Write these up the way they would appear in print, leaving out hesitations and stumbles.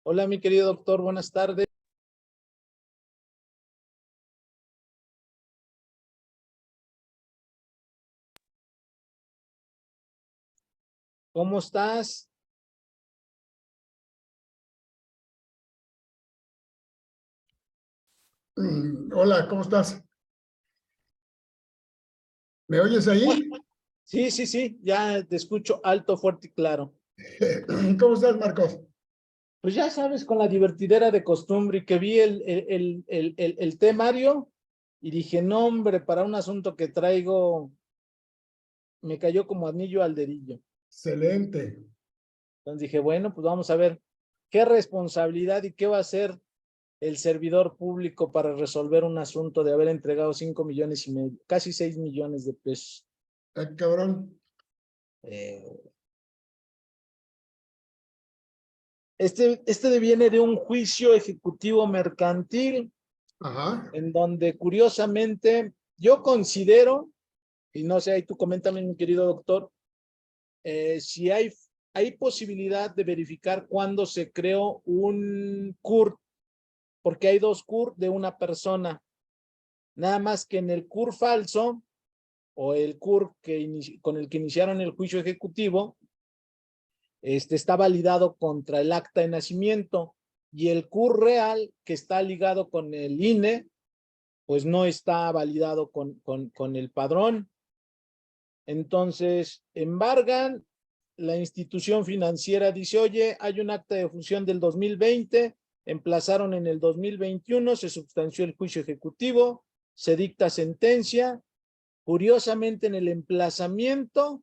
Hola, mi querido doctor, buenas tardes. ¿Cómo estás? Hola, ¿cómo estás? ¿Me oyes ahí? Sí, sí, sí, ya te escucho alto, fuerte y claro. ¿Cómo estás, Marcos? Pues ya sabes, con la divertidera de costumbre y que vi el temario y dije, no, hombre, para un asunto que traigo, me cayó como anillo al dedillo. Excelente. Entonces dije, bueno, pues vamos a ver qué responsabilidad y qué va a hacer el servidor público para resolver un asunto de haber entregado 5,5 millones, casi 6 millones de pesos. Ah, cabrón. Eh, Este viene de un juicio ejecutivo mercantil Ajá. en donde curiosamente yo considero, y no sé, ahí tú coméntame, mi querido doctor, si hay posibilidad de verificar cuándo se creó un CUR, porque hay dos CUR de una persona, nada más que en el CUR falso o el CUR con el que iniciaron el juicio ejecutivo, está validado contra el acta de nacimiento y el CUR real que está ligado con el INE, pues no está validado con el padrón. Entonces, embargan, la institución financiera dice, oye, hay un acta de fusión del 2020, emplazaron en el 2021, se sustanció el juicio ejecutivo, se dicta sentencia. Curiosamente, en el emplazamiento,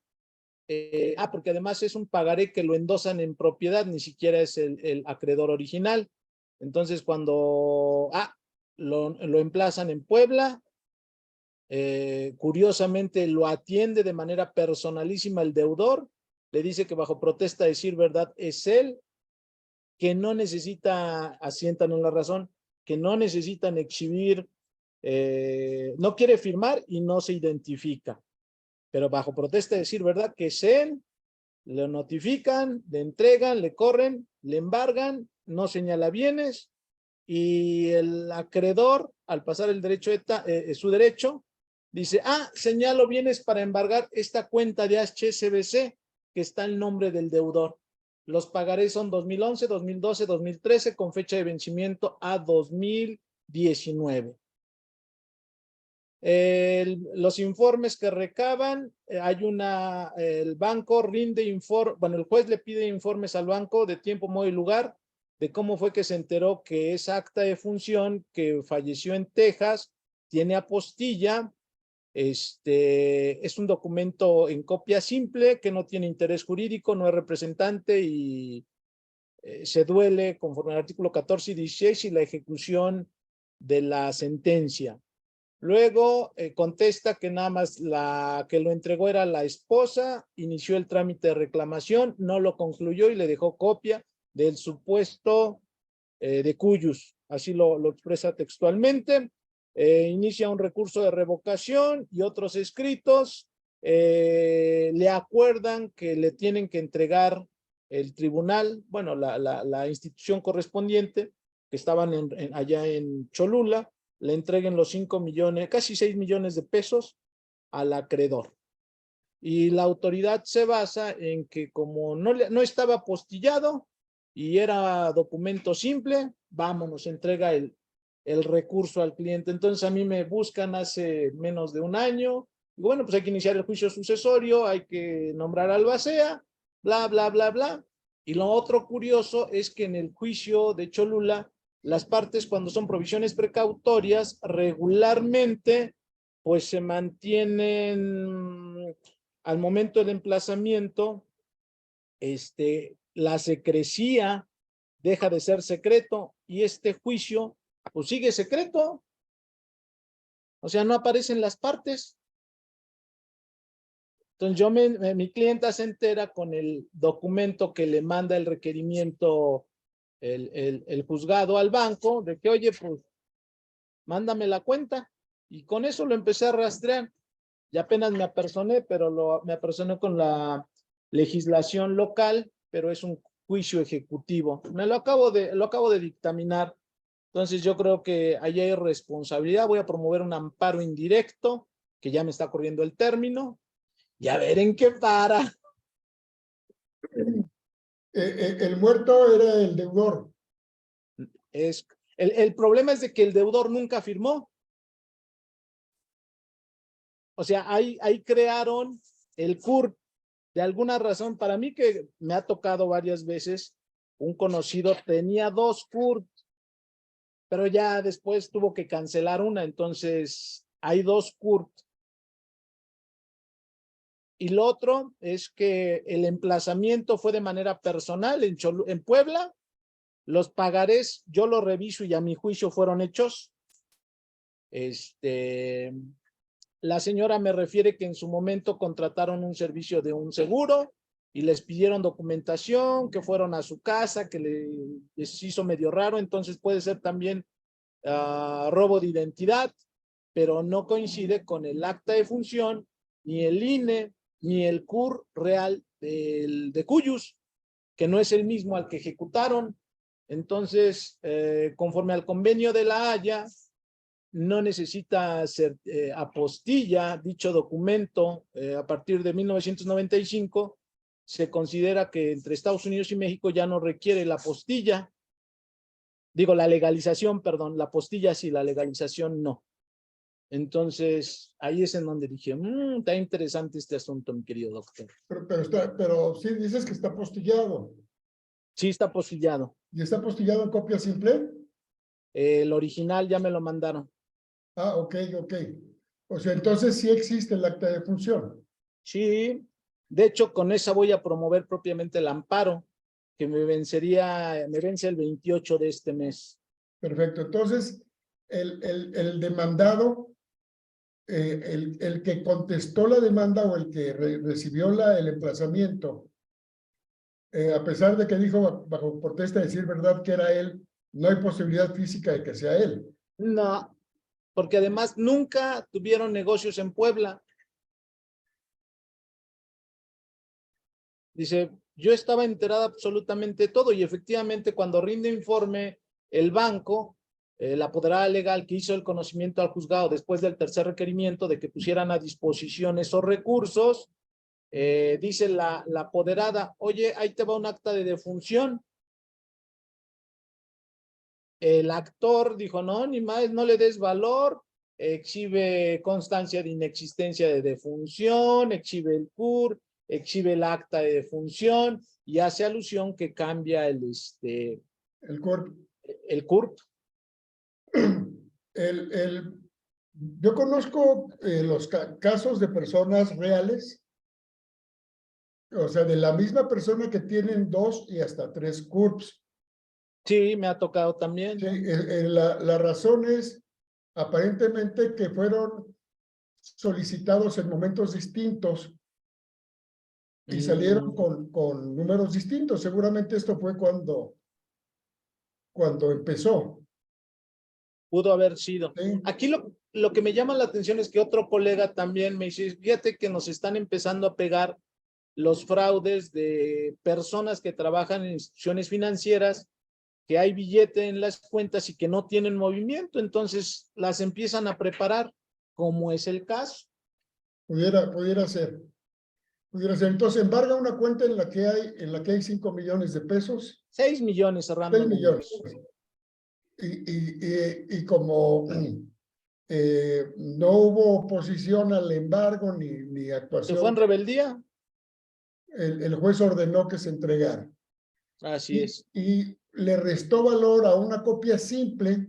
porque además es un pagaré que lo endosan en propiedad, ni siquiera es el acreedor original. Entonces, cuando lo emplazan en Puebla, curiosamente lo atiende de manera personalísima el deudor, le dice que bajo protesta de decir verdad es él, que no necesita, asientan en la razón, que no necesitan exhibir, no quiere firmar y no se identifica, pero bajo protesta de decir verdad que es él, le notifican, le entregan, le corren, le embargan, no señala bienes y el acreedor, al pasar el derecho su derecho, dice, señalo bienes para embargar esta cuenta de HSBC que está en nombre del deudor. Los pagarés son 2011, 2012, 2013 con fecha de vencimiento a 2019. Los informes que recaban, el banco rinde informe, bueno, el juez le pide informes al banco de tiempo, modo y lugar de cómo fue que se enteró que esa acta de función que falleció en Texas tiene apostilla, es un documento en copia simple que no tiene interés jurídico, no es representante y se duele conforme al artículo 14 y 16 y la ejecución de la sentencia. Luego contesta que nada más la que lo entregó era la esposa, inició el trámite de reclamación, no lo concluyó y le dejó copia del supuesto de cuyus, así lo expresa textualmente. Inicia un recurso de revocación y otros escritos. Le acuerdan que le tienen que entregar el tribunal, bueno, la institución correspondiente, que estaban allá en Cholula, le entreguen los 5 millones, casi 6 millones de pesos al acreedor. Y la autoridad se basa en que como no estaba apostillado y era documento simple, vámonos, entrega el recurso al cliente. Entonces a mí me buscan hace menos de un año. Digo, bueno, pues hay que iniciar el juicio sucesorio, hay que nombrar al albacea, bla, bla, bla, bla. Y lo otro curioso es que en el juicio de Cholula, las partes cuando son provisiones precautorias, regularmente pues se mantienen al momento del emplazamiento, la secrecía deja de ser secreto y este juicio pues sigue secreto, o sea, no aparecen las partes. Entonces mi clienta se entera con el documento que le manda el requerimiento el juzgado al banco de que, oye, pues mándame la cuenta. Y con eso lo empecé a rastrear. Y apenas me apersoné, pero me apersoné con la legislación local, pero es juicio ejecutivo. Lo acabo de dictaminar. Entonces yo creo que ahí hay responsabilidad. Voy a promover un amparo indirecto, que ya me está corriendo el término. Y a ver en qué para. El muerto era el deudor. El problema es de que el deudor nunca firmó. O sea, ahí crearon el CURP. De alguna razón, para mí que me ha tocado varias veces, un conocido tenía 2 CURP, pero ya después tuvo que cancelar una, entonces hay 2 CURP. Y lo otro es que el emplazamiento fue de manera personal en Puebla. Los pagarés yo los reviso y a mi juicio fueron hechos. La señora me refiere que en su momento contrataron un servicio de un seguro y les pidieron documentación, que fueron a su casa, que les hizo medio raro, entonces puede ser también robo de identidad, pero no coincide con el acta de función, ni el INE, ni el CUR real de Cuyus, que no es el mismo al que ejecutaron. Entonces, conforme al convenio de La Haya, no necesita ser apostilla dicho documento. A partir de 1995 se considera que entre Estados Unidos y México ya no requiere la apostilla. Digo, la legalización, perdón, la apostilla sí, la legalización no. Entonces, ahí es en donde dije, está interesante este asunto, mi querido doctor. Pero sí dices que está apostillado. Sí, está apostillado. ¿Y está apostillado en copia simple? El original ya me lo mandaron. Ah, ok. O sea, entonces sí existe el acta de función. Sí, de hecho, con esa voy a promover propiamente el amparo, que me vence el 28 de este mes. Perfecto. Entonces, el demandado, el que contestó la demanda o el que recibió el emplazamiento, a pesar de que dijo bajo protesta decir verdad que era él, no hay posibilidad física de que sea él. No, porque además nunca tuvieron negocios en Puebla. Dice, yo estaba enterada absolutamente de todo y efectivamente cuando rinde informe el banco, la apoderada legal que hizo el conocimiento al juzgado después del tercer requerimiento de que pusieran a disposición esos recursos, dice la apoderada, oye, ahí te va un acta de defunción. El actor dijo, no, ni más, no le des valor, exhibe constancia de inexistencia de defunción, exhibe el CUR, exhibe el acta de defunción y hace alusión que cambia el CURP. El CURP. Yo conozco los casos de personas reales, o sea, de la misma persona que tienen 2 y hasta 3 CURPs. Sí, me ha tocado también. Sí, la razón es aparentemente que fueron solicitados en momentos distintos y salieron con números distintos. Seguramente esto fue cuando empezó. Pudo haber sido. ¿Sí? Aquí lo que me llama la atención es que otro colega también me dice, fíjate que nos están empezando a pegar los fraudes de personas que trabajan en instituciones financieras, que hay billete en las cuentas y que no tienen movimiento, entonces las empiezan a preparar, como es el caso. Pudiera ser. Entonces, embarga una cuenta en la que hay 5 millones de pesos. 6 millones cerrando. 6 millones. Y como no hubo oposición al embargo ni actuación. ¿Se fue en rebeldía? El juez ordenó que se entregara. Así es. Y le restó valor a una copia simple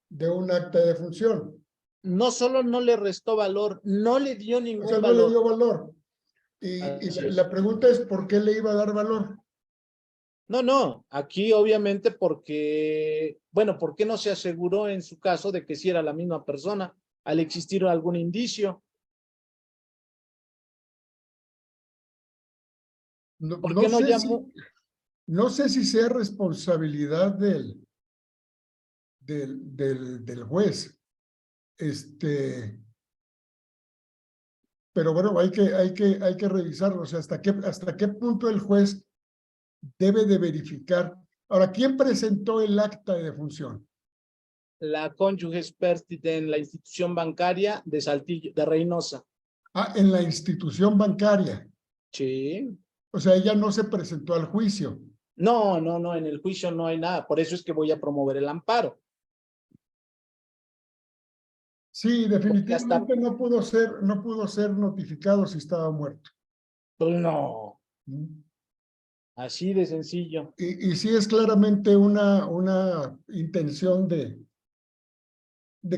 de un acta de defunción. No solo no le restó valor, no le dio ningún valor. O sea, no le dio valor. Y la pregunta es, ¿por qué le iba a dar valor? No, aquí obviamente porque, bueno, ¿por qué no se aseguró en su caso de que sí era la misma persona al existir algún indicio? ¿Por qué no llamó? No sé si sea responsabilidad del juez. Pero bueno, hay que revisarlo. O sea, hasta qué punto el juez debe de verificar. Ahora, ¿quién presentó el acta de defunción? La cónyuge expertise en la institución bancaria de Saltillo, de Reynosa. Ah, en la institución bancaria. Sí. O sea, ella no se presentó al juicio. No, no, no, en el juicio no hay nada. Por eso es que voy a promover el amparo. Sí, Porque hasta, definitivamente no pudo ser notificado si estaba muerto. pues no, ¿Mm? así de sencillo. Y sí es claramente una intención de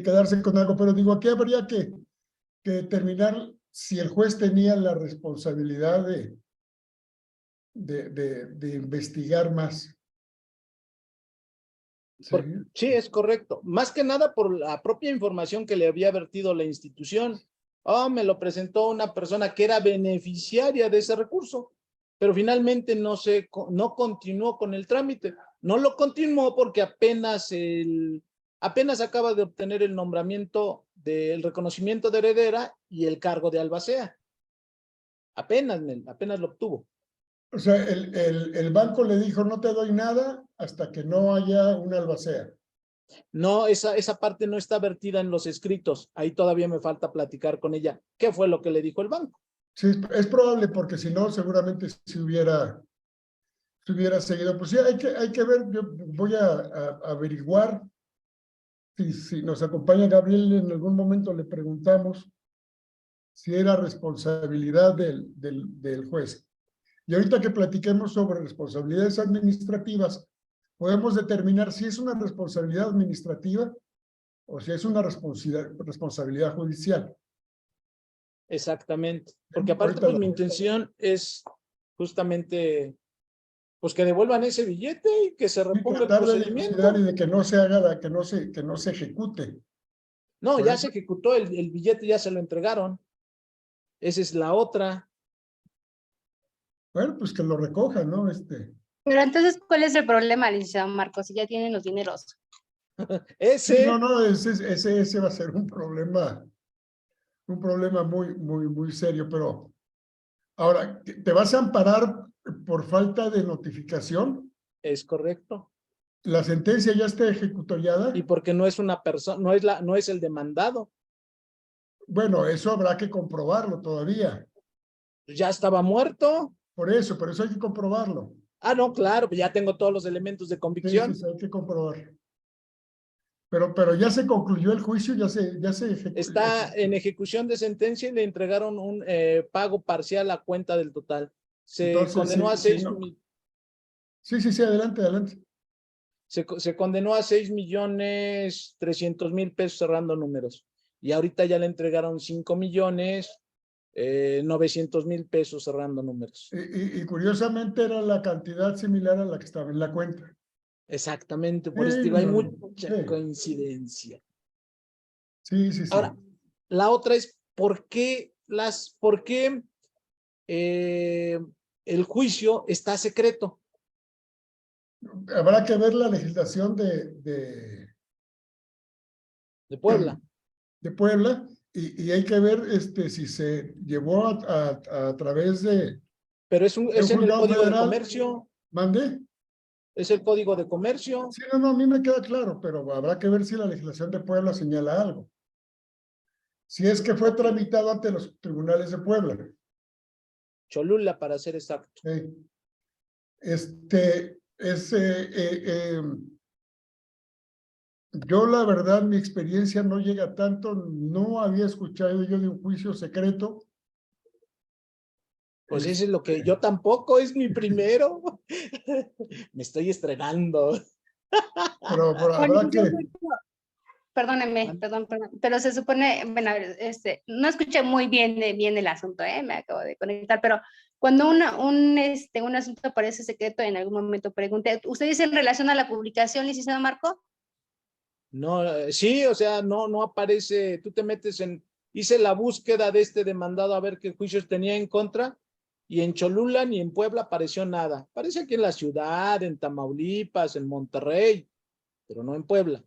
quedarse con algo, pero digo, aquí habría que determinar si el juez tenía la responsabilidad de investigar más. ¿Sí? Sí, es correcto. Más que nada por la propia información que le había vertido la institución. Oh, me lo presentó una persona que era beneficiaria de ese recurso, pero finalmente no continuó con el trámite. No lo continuó porque apenas acaba de obtener el nombramiento del reconocimiento de heredera y el cargo de albacea. Apenas lo obtuvo. O sea, el banco le dijo, no te doy nada hasta que no haya una albacea. No, esa parte no está vertida en los escritos. Ahí todavía me falta platicar con ella. ¿Qué fue lo que le dijo el banco? Sí, es probable porque si no, seguramente si hubiera seguido. Pues sí, hay que ver, yo voy a averiguar si nos acompaña Gabriel, en algún momento le preguntamos si era responsabilidad del juez. Y ahorita que platiquemos sobre responsabilidades administrativas, podemos determinar si es una responsabilidad administrativa o si es una responsabilidad judicial. Exactamente. Porque aparte, Ahorita pues lo... mi intención es justamente, pues que devuelvan ese billete y que se Y reponga el tratar de dilucidar y procedimiento. de que no se haga, que no se ejecute. No, Por ya se eso, ejecutó, el billete ya se lo entregaron. Esa es la otra. bueno, pues que lo recojan, ¿no? Pero entonces, ¿cuál es el problema, licenciado Marcos? Si ya tienen los dineros. Sí, no, Ese, no, ese va a ser un problema muy serio, pero ahora, ¿te vas a amparar por falta de notificación? es correcto. ¿La sentencia ya está ejecutoriada? Y porque no es una persona, no es el demandado. Bueno, eso habrá que comprobarlo todavía. Ya estaba muerto. Por eso hay que comprobarlo. Ah, no, claro, pues ya tengo todos los elementos de Sí, convicción. sí, hay que comprobarlo. Pero ya se concluyó el juicio, ya se Está en ejecutó. ejecución de sentencia y le entregaron un pago parcial a cuenta del total. Se Entonces, condenó a sí, no. Sí, adelante. se condenó a 6,300,000 pesos cerrando números. Y ahorita ya le entregaron 5,900,000 pesos cerrando números. Y curiosamente era la cantidad similar a la que estaba en la cuenta. Exactamente, por eso Sí, digo, hay no, mucha sí, coincidencia. sí. Ahora, la otra es por qué el juicio está secreto. Habrá que ver la legislación De Puebla. de Puebla y hay que ver si se llevó a través de Pero un es en el juzgado Código de federal. Comercio, ¿Mande? es el Código de Comercio. Sí, no, a mí me queda claro, pero habrá que ver si la legislación de Puebla señala algo. Si es que fue tramitado ante los tribunales de Puebla. Cholula, para ser exacto. Yo la verdad, mi experiencia no llega tanto, no había escuchado yo de un juicio secreto. Pues eso es lo que yo tampoco, es mi primero. Me estoy estrenando. Pero Bueno, habrá que... perdóneme, perdón, pero se supone, bueno, a ver, no escuché muy bien el asunto, me acabo de conectar, pero cuando un asunto parece secreto, en algún momento pregunté, ¿usted dice en relación a la publicación, licenciado Marco? No, sí, o sea, no aparece, tú te metes hice la búsqueda de este demandado a ver qué juicios tenía en contra, y en Cholula ni en Puebla apareció nada. Aparece aquí en la ciudad, en Tamaulipas, en Monterrey, pero no en Puebla.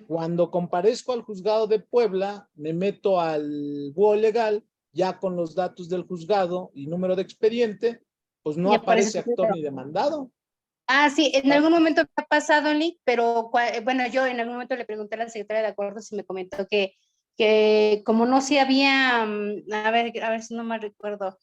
Cuando comparezco al juzgado de Puebla, me meto al búho legal, ya con los datos del juzgado y número de expediente, Pues no Y aparece aparece actor secreto. ni demandado. Ah, sí, en algún momento me ha pasado, Nick, pero bueno, yo en algún momento le pregunté a la secretaria de Acuerdos y me comentó que como no se había, a ver si no me recuerdo,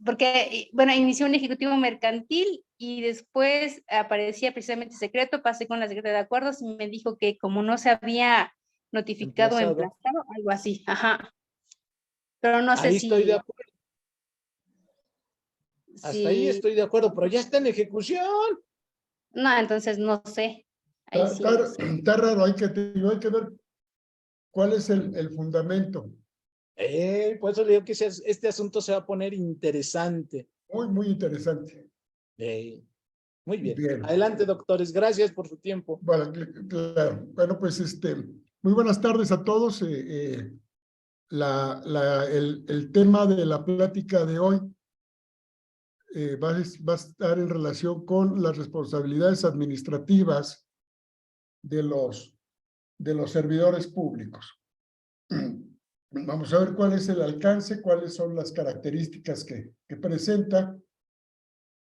porque, bueno, inició un ejecutivo mercantil y después aparecía precisamente secreto, pasé con la secretaria de Acuerdos y me dijo que como no se había notificado o Emplazado. emplazado, algo así, ajá. Pero no sé Ahí estoy de si, acuerdo. Hasta ahí si, estoy de acuerdo, pero ya está en ejecución. no, entonces no sé, ahí sí no sé. Está raro, hay que ver cuál es el fundamento. Por eso le digo que este asunto se va a poner interesante. Muy interesante. Muy bien. Bien. Adelante, doctores. Gracias por su tiempo. Bueno, claro. Bueno, pues muy buenas tardes a todos. El tema de la plática de hoy va a estar en relación con las responsabilidades administrativas de los servidores públicos. Vamos a ver cuál es el alcance, cuáles son las características que presenta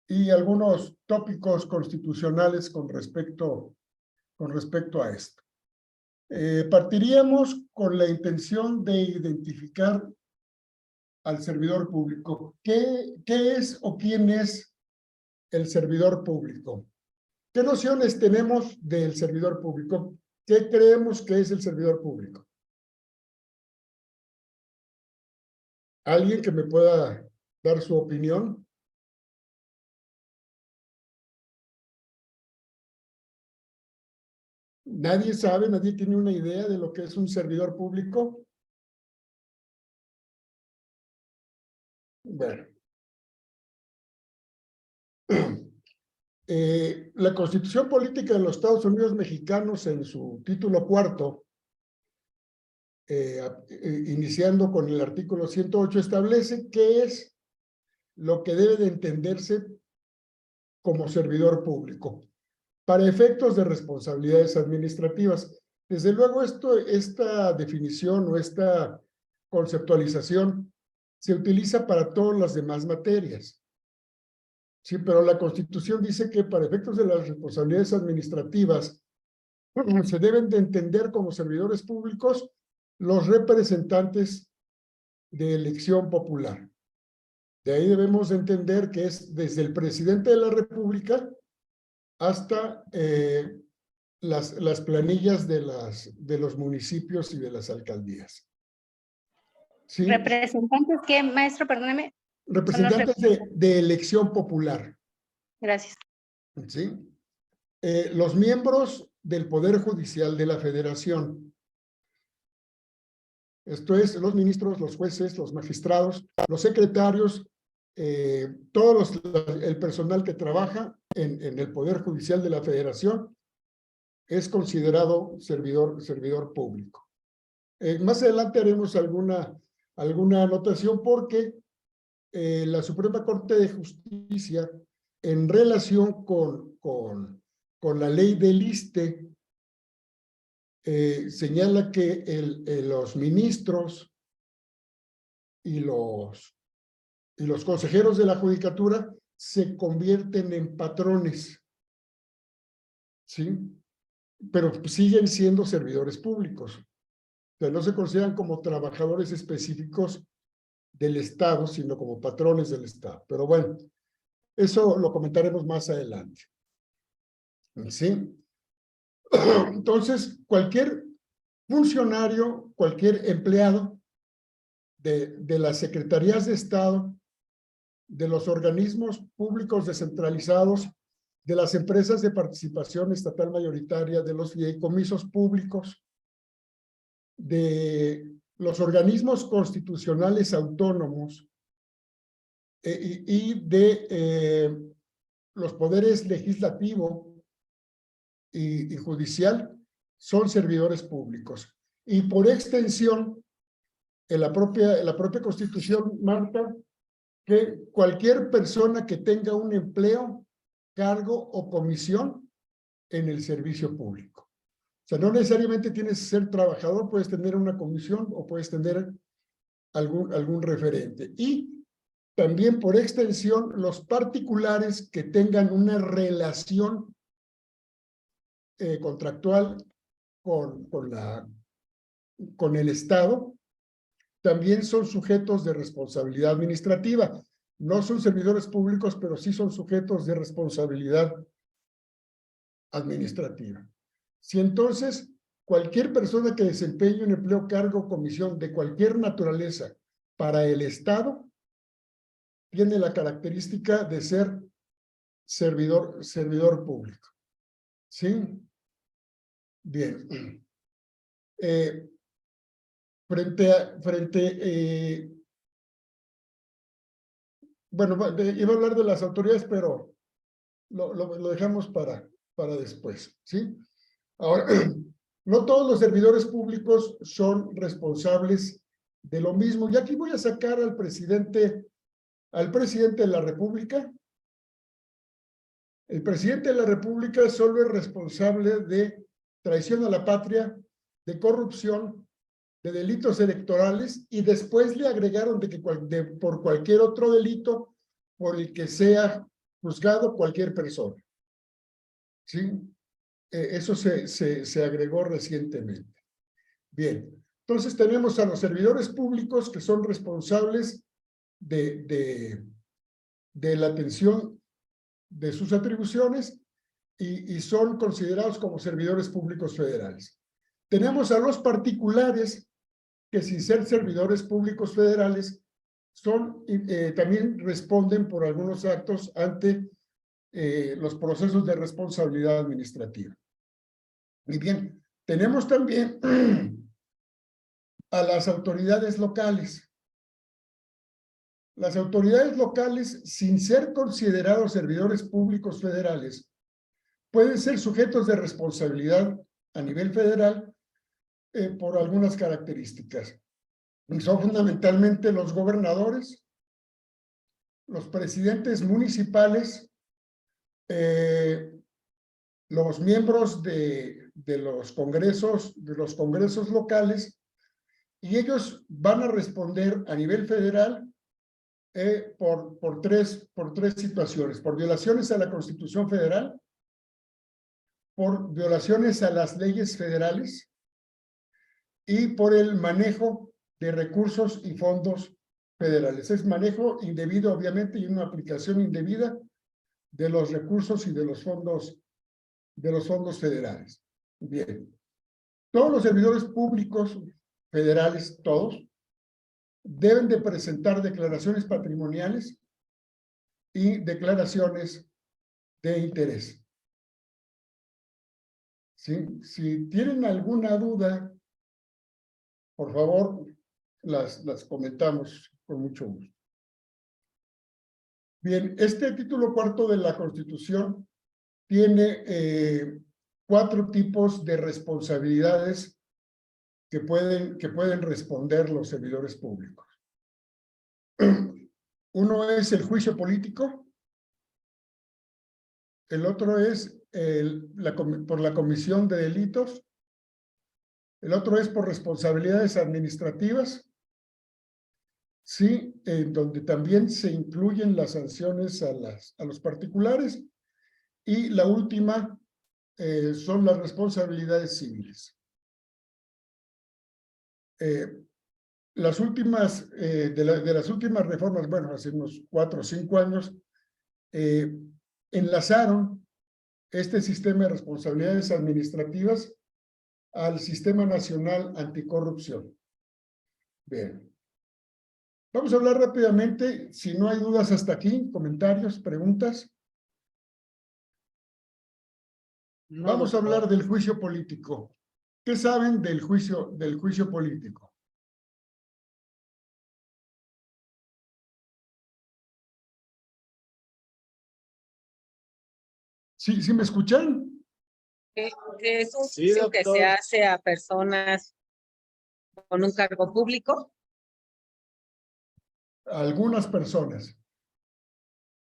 y algunos tópicos constitucionales con respecto a esto. Partiríamos con la intención de identificar al servidor público. ¿Qué es o quién es el servidor público? ¿Qué nociones tenemos del servidor público? ¿Qué creemos que es el servidor público? ¿Alguien que me pueda dar su opinión? ¿Nadie sabe, nadie tiene una idea de lo que es un servidor público? Bueno. La Constitución Política de los Estados Unidos Mexicanos, en su título cuarto, iniciando con el artículo 108, establece qué es lo que debe de entenderse como servidor público para efectos de responsabilidades administrativas. Desde luego, esta definición o esta conceptualización se utiliza para todas las demás materias. Sí, pero la Constitución dice que para efectos de las responsabilidades administrativas se deben de entender como servidores públicos los representantes de elección popular. De ahí debemos de entender que es desde el presidente de la República hasta las planillas de los municipios y de las alcaldías. ¿Sí? ¿Representantes qué, maestro? Perdóneme. Representantes de elección popular. Gracias. ¿Sí? Los miembros del Poder Judicial de la Federación. Esto es, los ministros, los jueces, los magistrados, los secretarios, el personal que trabaja en el Poder Judicial de la Federación es considerado servidor público. Más adelante haremos alguna anotación porque la Suprema Corte de Justicia, en relación con la ley del ISSSTE, señala que los ministros y los consejeros de la judicatura se convierten en patrones, ¿sí? Pero siguen siendo servidores públicos. O sea, no se consideran como trabajadores específicos del Estado, sino como patrones del Estado. Pero bueno, eso lo comentaremos más adelante. ¿Sí? Entonces, cualquier funcionario, cualquier empleado de las secretarías de Estado, de los organismos públicos descentralizados, de las empresas de participación estatal mayoritaria, de los fideicomisos públicos, de los organismos constitucionales autónomos y de los poderes legislativo y judicial son servidores públicos. Y por extensión, la propia Constitución marca que cualquier persona que tenga un empleo, cargo o comisión en el servicio público. O sea, no necesariamente tienes que ser trabajador, puedes tener una comisión o puedes tener algún referente. Y también por extensión los particulares que tengan una relación contractual con el Estado, también son sujetos de responsabilidad administrativa. No son servidores públicos, pero sí son sujetos de responsabilidad administrativa. Si entonces cualquier persona que desempeñe un empleo, cargo o comisión de cualquier naturaleza para el Estado tiene la característica de ser servidor público. ¿Sí? Bien. Bueno, iba a hablar de las autoridades, pero lo dejamos para después, ¿sí? Ahora, no todos los servidores públicos son responsables de lo mismo. Y aquí voy a sacar al presidente de la República. El presidente de la República solo es responsable de traición a la patria, de corrupción, de delitos electorales, y después le agregaron por cualquier otro delito por el que sea juzgado cualquier persona. ¿Sí? Eso se agregó recientemente. Bien, entonces tenemos a los servidores públicos que son responsables de la atención de sus atribuciones y son considerados como servidores públicos federales. Tenemos a los particulares que, sin ser servidores públicos federales, también responden por algunos actos ante los procesos de responsabilidad administrativa. Muy bien, tenemos también a las autoridades locales. Las autoridades locales, sin ser considerados servidores públicos federales, pueden ser sujetos de responsabilidad a nivel federal por algunas características. Y son fundamentalmente los gobernadores, los presidentes municipales, los miembros de los congresos locales, y ellos van a responder a nivel federal por tres situaciones: por violaciones a la Constitución Federal, por violaciones a las leyes federales y por el manejo de recursos y fondos federales. Es manejo indebido, obviamente, y una aplicación indebida de los recursos y de los fondos federales. Bien. Todos los servidores públicos federales, todos, deben de presentar declaraciones patrimoniales y declaraciones de interés. ¿Sí? Si tienen alguna duda, por favor, las comentamos con mucho gusto. Bien, este título cuarto de la Constitución tiene 4 tipos de responsabilidades que pueden responder los servidores públicos. Uno es el juicio político, el otro es por la comisión de delitos, el otro es por responsabilidades administrativas, sí, en donde también se incluyen las sanciones a los particulares, y la última son las responsabilidades civiles. Las últimas, de las últimas reformas, bueno, hace unos 4 o 5 años, enlazaron este sistema de responsabilidades administrativas al Sistema Nacional Anticorrupción. Bien. Vamos a hablar rápidamente, si no hay dudas hasta aquí, comentarios, preguntas. No, Vamos a doctor. hablar del juicio político. ¿Qué saben del juicio político? ¿Sí me escuchan? Que es un Sí, juicio que se doctor. hace a personas con un cargo público, Algunas personas.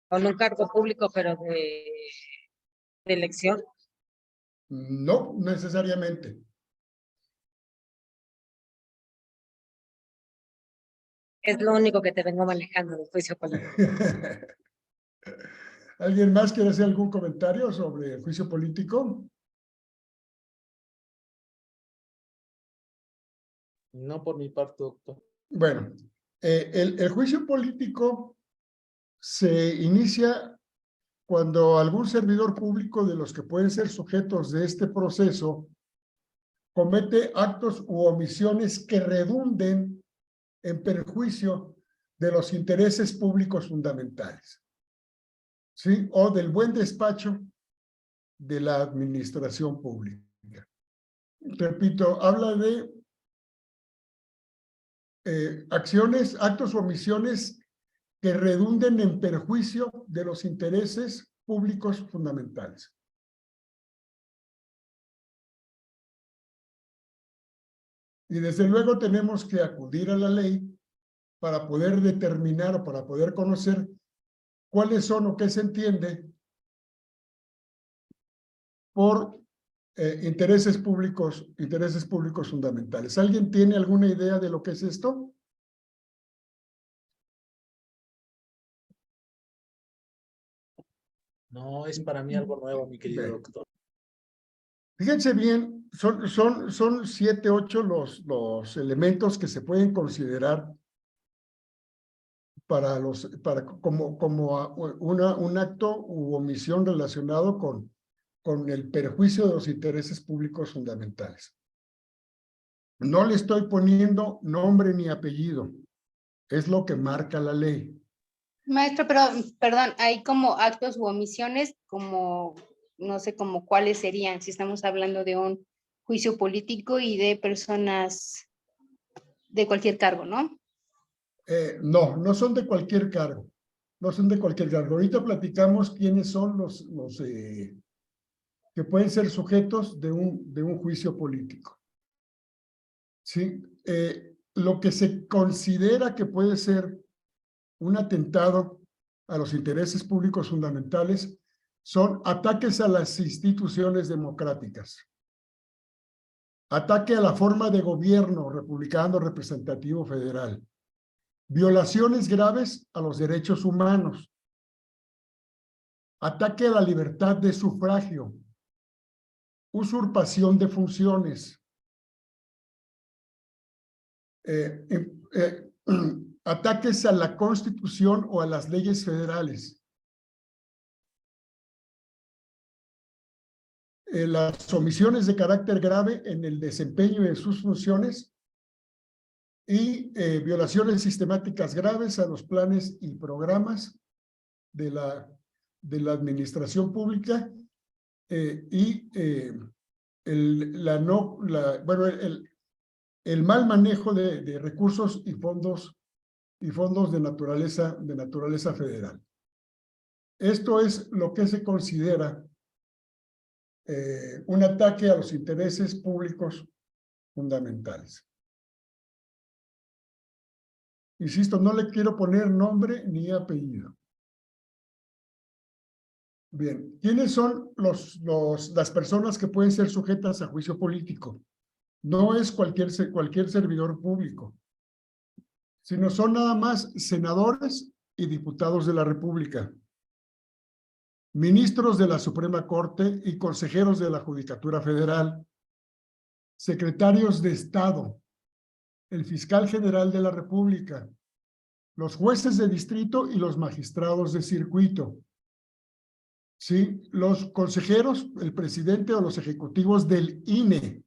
pero de elección. No necesariamente. Es lo único que te vengo manejando del juicio político. ¿Alguien más quiere hacer algún comentario sobre el juicio político? No por mi parte, doctor. Bueno, el juicio político se inicia cuando algún servidor público de los que pueden ser sujetos de este proceso comete actos u omisiones que redunden en perjuicio de los intereses públicos fundamentales, ¿sí? O del buen despacho de la administración pública. Repito, habla de acciones, actos o omisiones que redunden en perjuicio de los intereses públicos fundamentales. Y desde luego tenemos que acudir a la ley para poder determinar o para poder conocer cuáles son o qué se entiende por intereses públicos fundamentales. ¿Alguien tiene alguna idea de lo que es esto? No, es para mí algo nuevo, mi querido Bien. doctor. Fíjense bien, son 7, 8 los elementos que se pueden considerar para como un acto u omisión relacionado con el perjuicio de los intereses públicos fundamentales. No le estoy poniendo nombre ni apellido, es lo que marca la ley. Maestro, pero, perdón, hay como actos u omisiones, como, no sé, como cuáles serían, si estamos hablando de un juicio político y de personas de cualquier cargo, ¿no? No son de cualquier cargo. No son de cualquier cargo. Ahorita platicamos quiénes son los que pueden ser sujetos de un juicio político. ¿Sí? Lo que se considera que puede ser un atentado a los intereses públicos fundamentales son ataques a las instituciones democráticas, ataque a la forma de gobierno republicano representativo federal, violaciones graves a los derechos humanos, ataque a la libertad de sufragio, usurpación de funciones, ataques a la Constitución o a las leyes federales, las omisiones de carácter grave en el desempeño de sus funciones y violaciones sistemáticas graves a los planes y programas de la administración pública y el mal manejo de recursos y fondos de naturaleza federal. Esto es lo que se considera un ataque a los intereses públicos fundamentales. Insisto, no le quiero poner nombre ni apellido. Bien, ¿quiénes son las personas que pueden ser sujetas a juicio político? No es cualquier servidor público, sino son nada más senadores y diputados de la República, ministros de la Suprema Corte y consejeros de la Judicatura Federal, secretarios de Estado, el fiscal general de la República, los jueces de distrito y los magistrados de circuito. ¿Sí? Los consejeros, el presidente o los ejecutivos del INE,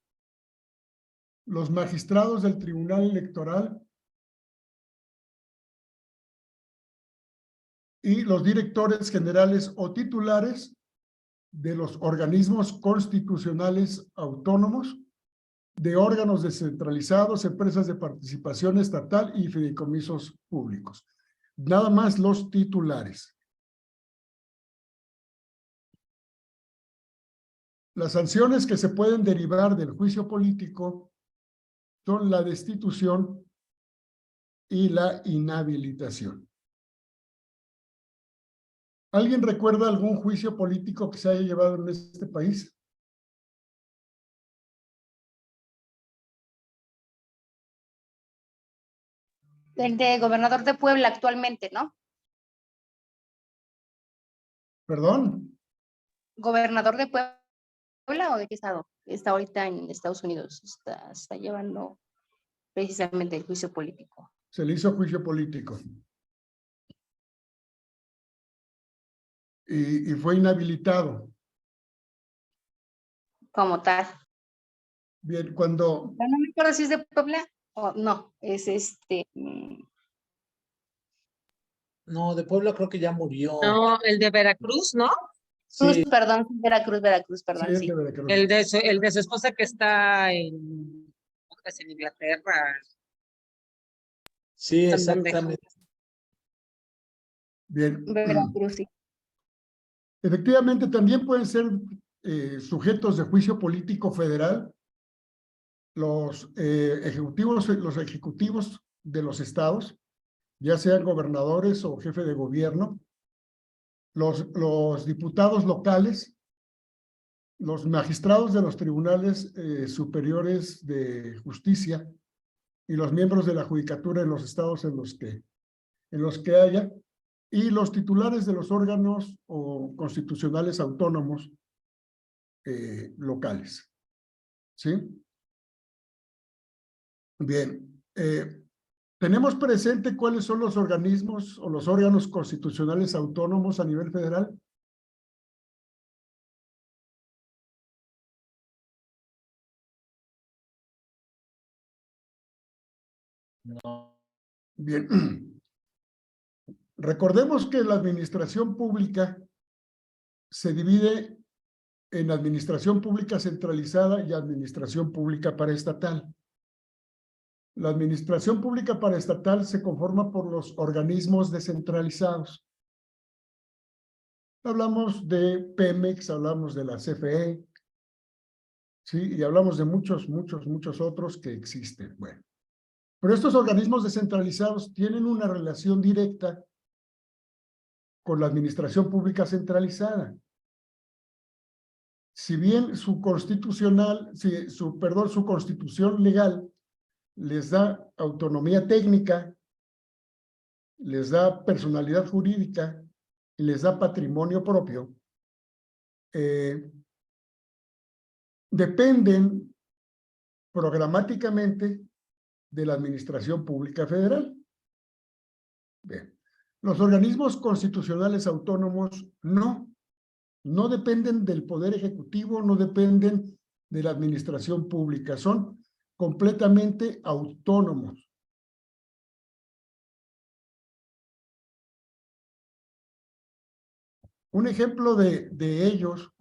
los magistrados del Tribunal Electoral y los directores generales o titulares de los organismos constitucionales autónomos, de órganos descentralizados, empresas de participación estatal y fideicomisos públicos. Nada más los titulares. Las sanciones que se pueden derivar del juicio político son la destitución y la inhabilitación. ¿Alguien recuerda algún juicio político que se haya llevado en este país? El de gobernador de Puebla actualmente, ¿no? ¿Perdón? Gobernador de Puebla o de qué estado? Está ahorita en Estados Unidos, está llevando precisamente el juicio político. Se le hizo juicio político. Y fue inhabilitado. Como tal. Bien, cuando... No me acuerdo si es de Puebla o no, es No, de Puebla creo que ya murió. No, el de Veracruz, ¿no? Sí, perdón, Veracruz, Sí, perdón, es sí. de Veracruz. El de su esposa que está en Inglaterra. sí, ¿En dónde? exactamente. Bien. Veracruz, sí. Efectivamente, también pueden ser sujetos de juicio político federal los ejecutivos de los estados, ya sean gobernadores o jefe de gobierno, los diputados locales, los magistrados de los tribunales superiores de justicia y los miembros de la judicatura en los estados en los que haya, y los titulares de los órganos o constitucionales autónomos locales. ¿Sí? Bien. ¿Tenemos presente cuáles son los organismos o los órganos constitucionales autónomos a nivel federal? No. Bien. Recordemos que la administración pública se divide en administración pública centralizada y administración pública paraestatal. La administración pública paraestatal se conforma por los organismos descentralizados. Hablamos de Pemex, hablamos de la CFE, ¿sí? Y hablamos de muchos otros que existen. Bueno, pero estos organismos descentralizados tienen una relación directa con la administración pública centralizada. Si bien su constitución legal les da autonomía técnica, les da personalidad jurídica y les da patrimonio propio, dependen programáticamente de la administración pública federal. Bien. Los organismos constitucionales autónomos no dependen del Poder Ejecutivo, no dependen de la administración pública, son completamente autónomos. Un ejemplo de ellos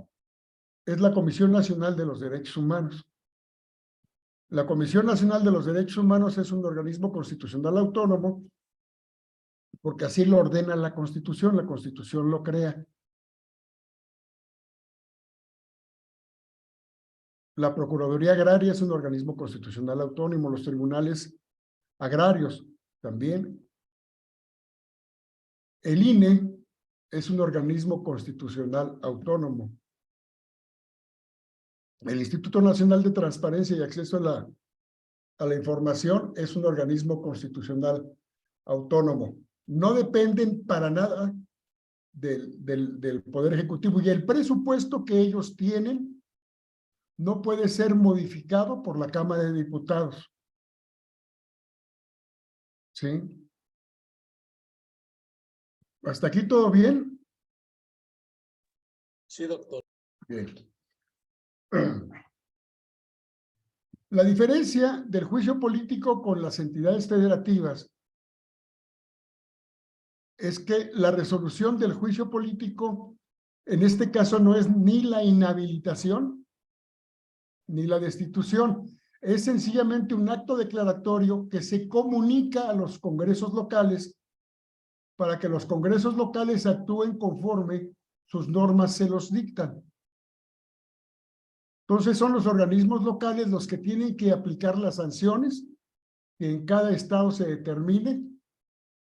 es la Comisión Nacional de los Derechos Humanos. La Comisión Nacional de los Derechos Humanos es un organismo constitucional autónomo porque así lo ordena la Constitución lo crea. La Procuraduría Agraria es un organismo constitucional autónomo, los tribunales agrarios también. El INE es un organismo constitucional autónomo. El Instituto Nacional de Transparencia y Acceso a la Información es un organismo constitucional autónomo. No dependen para nada del Poder Ejecutivo, y el presupuesto que ellos tienen no puede ser modificado por la Cámara de Diputados. ¿Sí? ¿Hasta aquí todo bien? Sí, doctor. Bien. La diferencia del juicio político con las entidades federativas es que la resolución del juicio político, en este caso, no es ni la inhabilitación ni la destitución. Es sencillamente un acto declaratorio que se comunica a los congresos locales para que los congresos locales actúen conforme sus normas se los dictan. Entonces son los organismos locales los que tienen que aplicar las sanciones que en cada estado se determine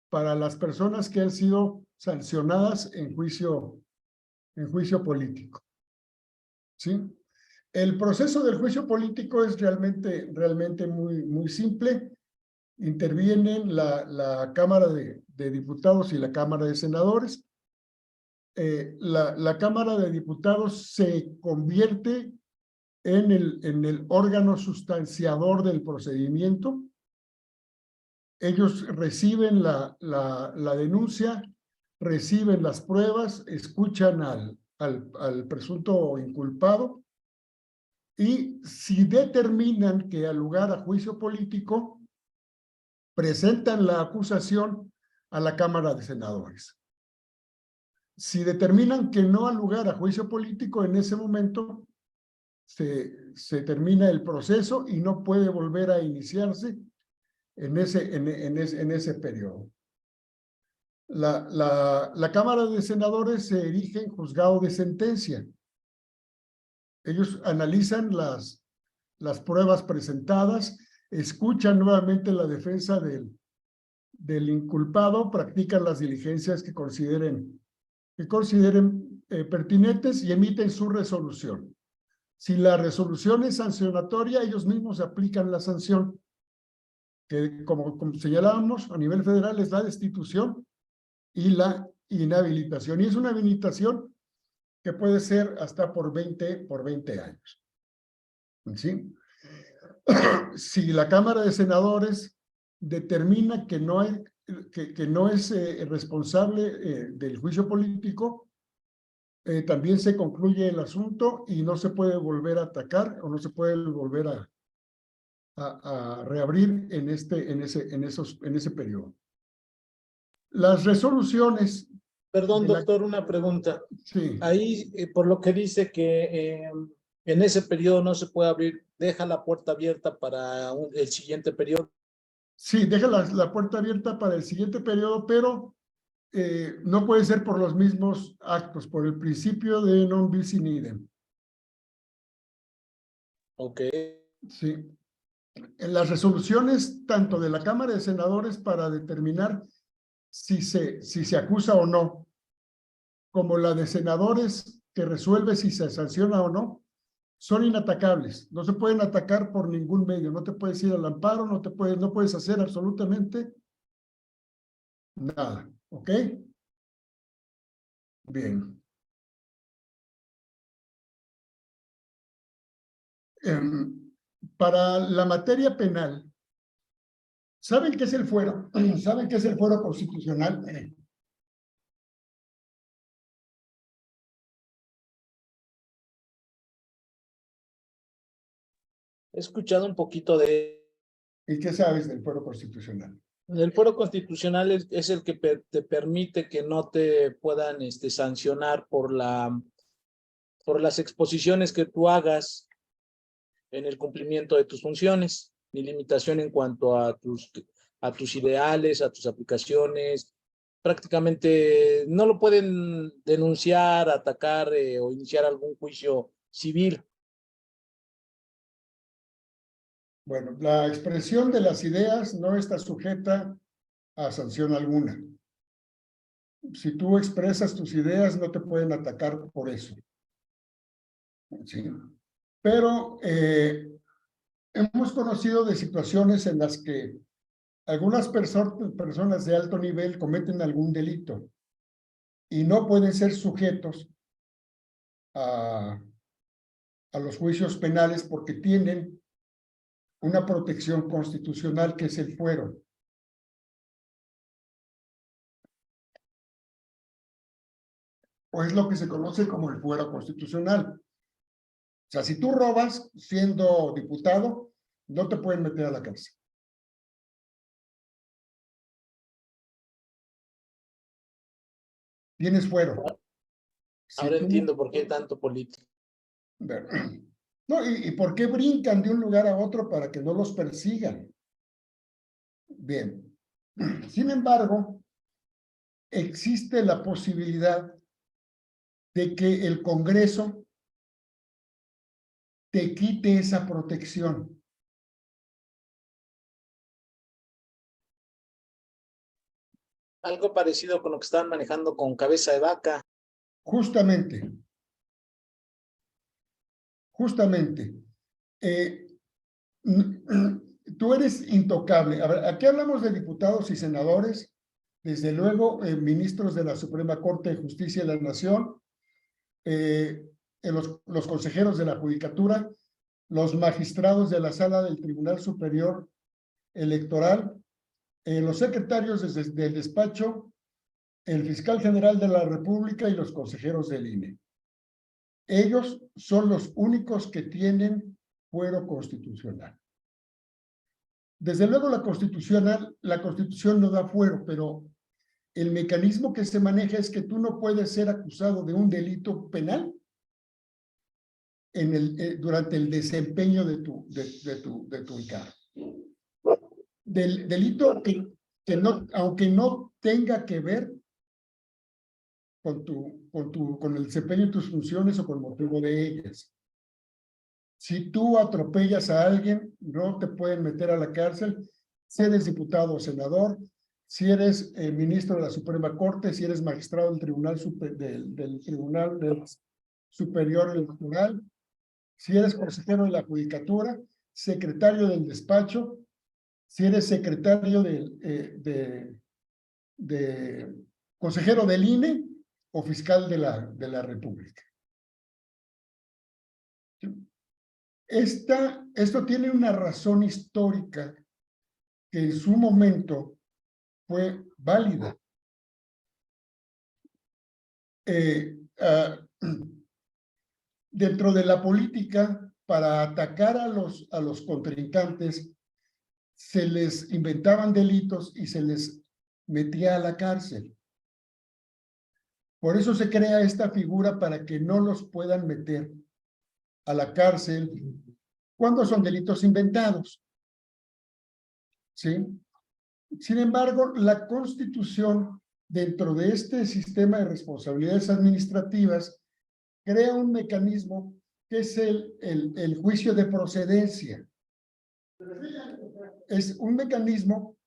para las personas que han sido sancionadas en juicio político. ¿Sí? El proceso del juicio político es realmente muy simple. intervienen la Cámara de Diputados y la Cámara de Senadores. La Cámara de Diputados se convierte en el órgano sustanciador del procedimiento. Ellos reciben la denuncia, reciben las pruebas, escuchan al presunto inculpado y si determinan que al lugar a juicio político, presentan la acusación a la Cámara de Senadores. Si determinan que no al lugar a juicio político, en ese momento se termina el proceso y no puede volver a iniciarse en ese periodo. La Cámara de Senadores se erige en juzgado de sentencia. Ellos analizan las pruebas presentadas, escuchan nuevamente la defensa del inculpado, practican las diligencias que consideren pertinentes y emiten su resolución. Si la resolución es sancionatoria, ellos mismos aplican la sanción, que como señalábamos, a nivel federal es la destitución y la inhabilitación. Y es una habilitación que puede ser hasta por 20 años. ¿Sí? Si la Cámara de Senadores determina que no es responsable del juicio político, también se concluye el asunto y no se puede volver a atacar o no se puede volver a reabrir en ese periodo. Las resoluciones. Perdón, doctor, una pregunta. Sí. Ahí, por lo que dice que en ese periodo no se puede abrir, deja la puerta abierta para el siguiente periodo. Sí, deja la puerta abierta para el siguiente periodo, pero no puede ser por los mismos actos, por el principio de non bis in idem. Ok. Sí. En las resoluciones, tanto de la Cámara de Senadores para determinar si se acusa o no, como la de senadores que resuelve si se sanciona o no, son inatacables. No se pueden atacar por ningún medio. No te puedes ir al amparo, no puedes hacer absolutamente nada. ¿Ok? Bien. Para la materia penal, ¿saben qué es el fuero? ¿Saben qué es el fuero constitucional? He escuchado un poquito de... ¿Y qué sabes del fuero constitucional? El fuero constitucional es el que te permite que no te puedan sancionar por las exposiciones que tú hagas en el cumplimiento de tus funciones, ni limitación en cuanto a tus ideales, a tus aplicaciones. Prácticamente no lo pueden denunciar, atacar o iniciar algún juicio civil. Bueno, la expresión de las ideas no está sujeta a sanción alguna. Si tú expresas tus ideas, no te pueden atacar por eso. ¿Sí? Pero hemos conocido de situaciones en las que algunas personas de alto nivel cometen algún delito y no pueden ser sujetos a los juicios penales porque tienen una protección constitucional que es el fuero. O es lo que se conoce como el fuero constitucional. O sea, si tú robas siendo diputado, no te pueden meter a la cárcel. Tienes fuero. Ahora entiendo por qué hay tanto político. No, ¿y por qué brincan de un lugar a otro para que no los persigan? Bien. Sin embargo, existe la posibilidad de que el Congreso te quite esa protección. Algo parecido con lo que estaban manejando con Cabeza de Vaca. Justamente. tú eres intocable. A ver, aquí hablamos de diputados y senadores, desde luego ministros de la Suprema Corte de Justicia de la Nación, los consejeros de la Judicatura, los magistrados de la Sala del Tribunal Superior Electoral, los secretarios del despacho, el fiscal general de la República y los consejeros del INE. Ellos son los únicos que tienen fuero constitucional. Desde luego la Constitución no da fuero, pero el mecanismo que se maneja es que tú no puedes ser acusado de un delito penal durante el desempeño de tu encargo. Del delito que no, aunque no tenga que ver con el desempeño de tus funciones o con motivo de ellas. Si tú atropellas a alguien, no te pueden meter a la cárcel, si eres diputado o senador, si eres ministro de la Suprema Corte, si eres magistrado del Tribunal Superior Electoral, si eres consejero de la Judicatura, secretario del despacho, si eres secretario consejero del INE o fiscal de la República. Esto tiene una razón histórica que en su momento fue válida. Dentro de la política, para atacar a los contrincantes, se les inventaban delitos y se les metía a la cárcel. Por eso se crea esta figura para que no los puedan meter a la cárcel cuando son delitos inventados. ¿Sí? Sin embargo, la Constitución, dentro de este sistema de responsabilidades administrativas, crea un mecanismo que es el juicio de procedencia. Es un mecanismo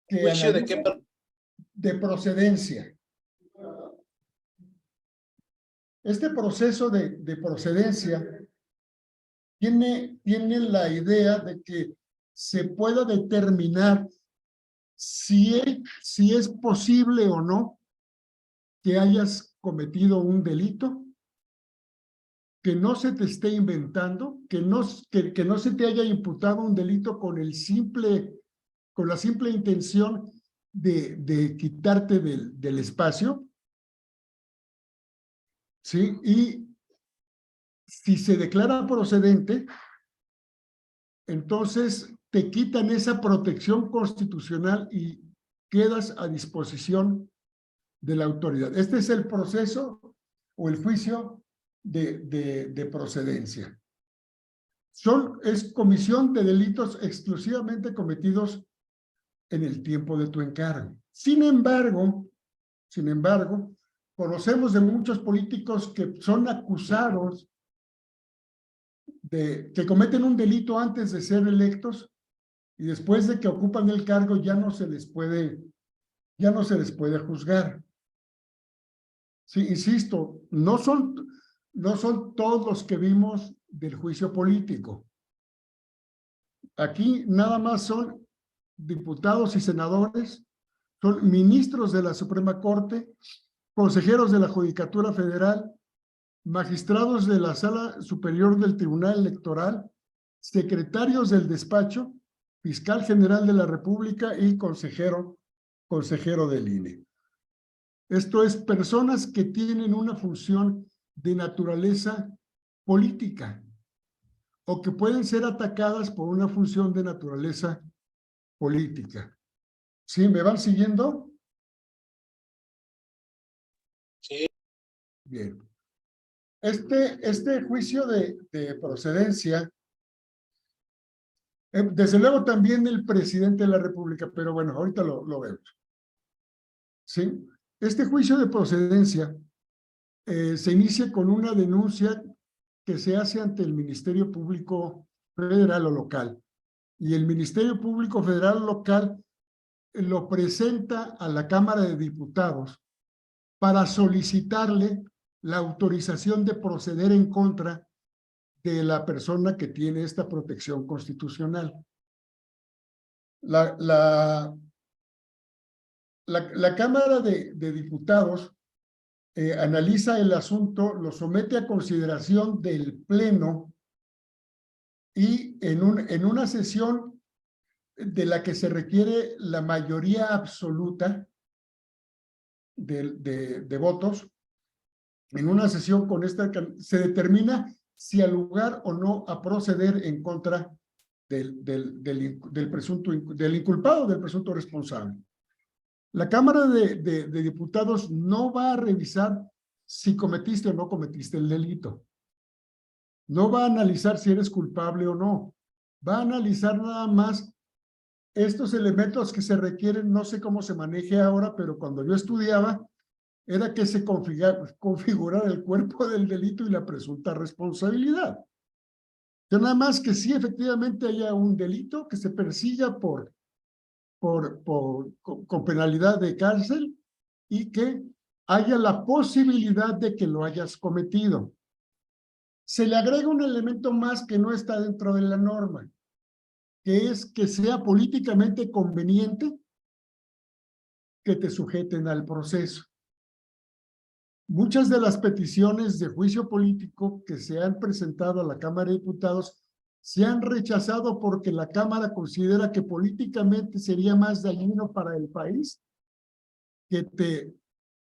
que ¿Juicio de qué? de procedencia. Este proceso de procedencia tiene la idea de que se pueda determinar si es posible o no que hayas cometido un delito, que no se te esté inventando, que no se te haya imputado un delito con la simple intención de quitarte del espacio. ¿Sí? Y si se declara procedente, entonces te quitan esa protección constitucional y quedas a disposición de la autoridad. Este es el proceso o el juicio de procedencia. Es comisión de delitos exclusivamente cometidos en el tiempo de tu encargo. Sin embargo, conocemos de muchos políticos que son acusados que cometen un delito antes de ser electos y después de que ocupan el cargo ya no se les puede juzgar. Sí, insisto, no son todos los que vimos del juicio político. Aquí nada más son diputados y senadores, son ministros de la Suprema Corte, consejeros de la Judicatura Federal, magistrados de la Sala Superior del Tribunal Electoral, secretarios del despacho, fiscal general de la República y consejero del INE. Esto es personas que tienen una función de naturaleza política o que pueden ser atacadas por una función de naturaleza política. ¿Sí? ¿Me van siguiendo? Sí. Bien. Este juicio de procedencia, desde luego también el presidente de la República, pero bueno, ahorita lo vemos. ¿Sí? Este juicio de procedencia se inicia con una denuncia que se hace ante el Ministerio Público Federal o local. Y el Ministerio Público Federal o local lo presenta a la Cámara de Diputados para solicitarle la autorización de proceder en contra de la persona que tiene esta protección constitucional. La Cámara de Diputados analiza el asunto, lo somete a consideración del Pleno y en una sesión de la que se requiere la mayoría absoluta de votos, en una sesión con esta se determina si al lugar o no a proceder en contra del presunto, del inculpado, del presunto responsable. La Cámara de Diputados no va a revisar si cometiste o no cometiste el delito. No va a analizar si eres culpable o no. Va a analizar nada más estos elementos que se requieren, no sé cómo se maneje ahora, pero cuando yo estudiaba, era que se configurara el cuerpo del delito y la presunta responsabilidad. Pero nada más que sí efectivamente haya un delito que se persiga con penalidad de cárcel y que haya la posibilidad de que lo hayas cometido. Se le agrega un elemento más que no está dentro de la norma, que es que sea políticamente conveniente que te sujeten al proceso. Muchas de las peticiones de juicio político que se han presentado a la Cámara de Diputados se han rechazado porque la Cámara considera que políticamente sería más dañino para el país que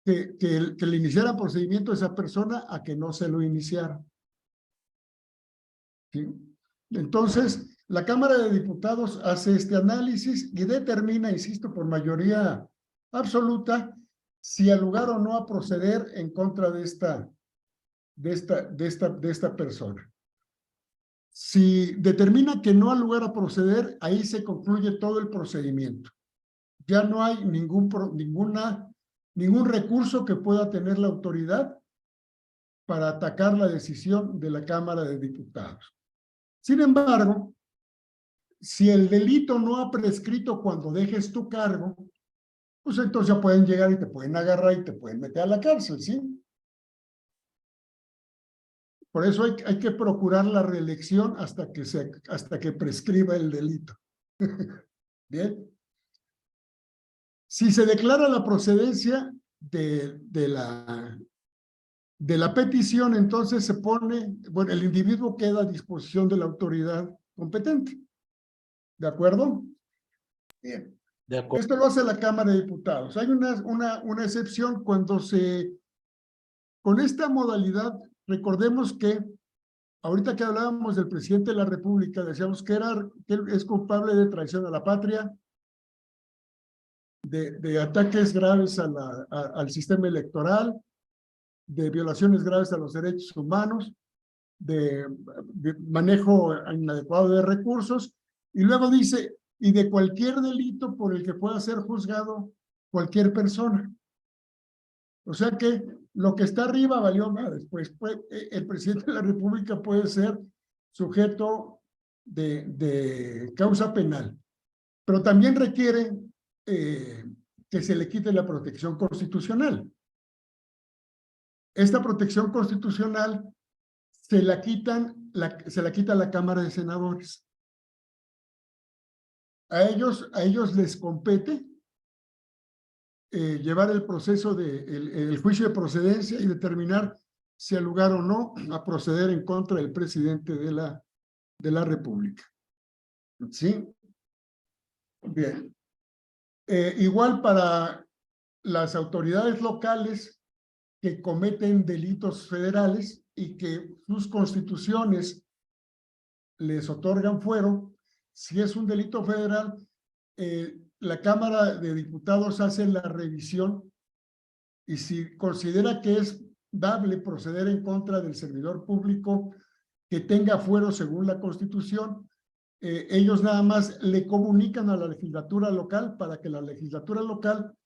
le iniciara procedimiento a esa persona a que no se lo iniciara. ¿Sí? Entonces, la Cámara de Diputados hace este análisis y determina, insisto, por mayoría absoluta, si al lugar o no a proceder en contra de esta persona. Si determina que no al lugar a proceder, ahí se concluye todo el procedimiento. Ya no hay ningún recurso que pueda tener la autoridad para atacar la decisión de la Cámara de Diputados. Sin embargo, si el delito no ha prescrito cuando dejes tu cargo, pues entonces ya pueden llegar y te pueden agarrar y te pueden meter a la cárcel, ¿sí? Por eso hay que procurar la reelección hasta que prescriba el delito. Bien. Si se declara la procedencia de la petición, entonces se pone, bueno, el individuo queda a disposición de la autoridad competente. ¿De acuerdo? Bien. De acuerdo. Esto lo hace la Cámara de Diputados. Hay una excepción cuando con esta modalidad, recordemos que ahorita que hablábamos del presidente de la República, decíamos que él es culpable de traición a la patria, de ataques graves al sistema electoral, de violaciones graves a los derechos humanos, de manejo inadecuado de recursos, y luego dice, y de cualquier delito por el que pueda ser juzgado cualquier persona. O sea que lo que está arriba valió madres, pues el presidente de la República puede ser sujeto de causa penal, pero también requiere que se le quite la protección constitucional. Esta protección constitucional se la quita la Cámara de Senadores. A ellos les compete llevar el proceso el juicio de procedencia y determinar si al lugar o no a proceder en contra del presidente de la República. ¿Sí? Bien. Igual para las autoridades locales que cometen delitos federales y que sus constituciones les otorgan fuero, si es un delito federal, la Cámara de Diputados hace la revisión y si considera que es dable proceder en contra del servidor público que tenga fuero según la Constitución, ellos nada más le comunican a la legislatura local para que la legislatura local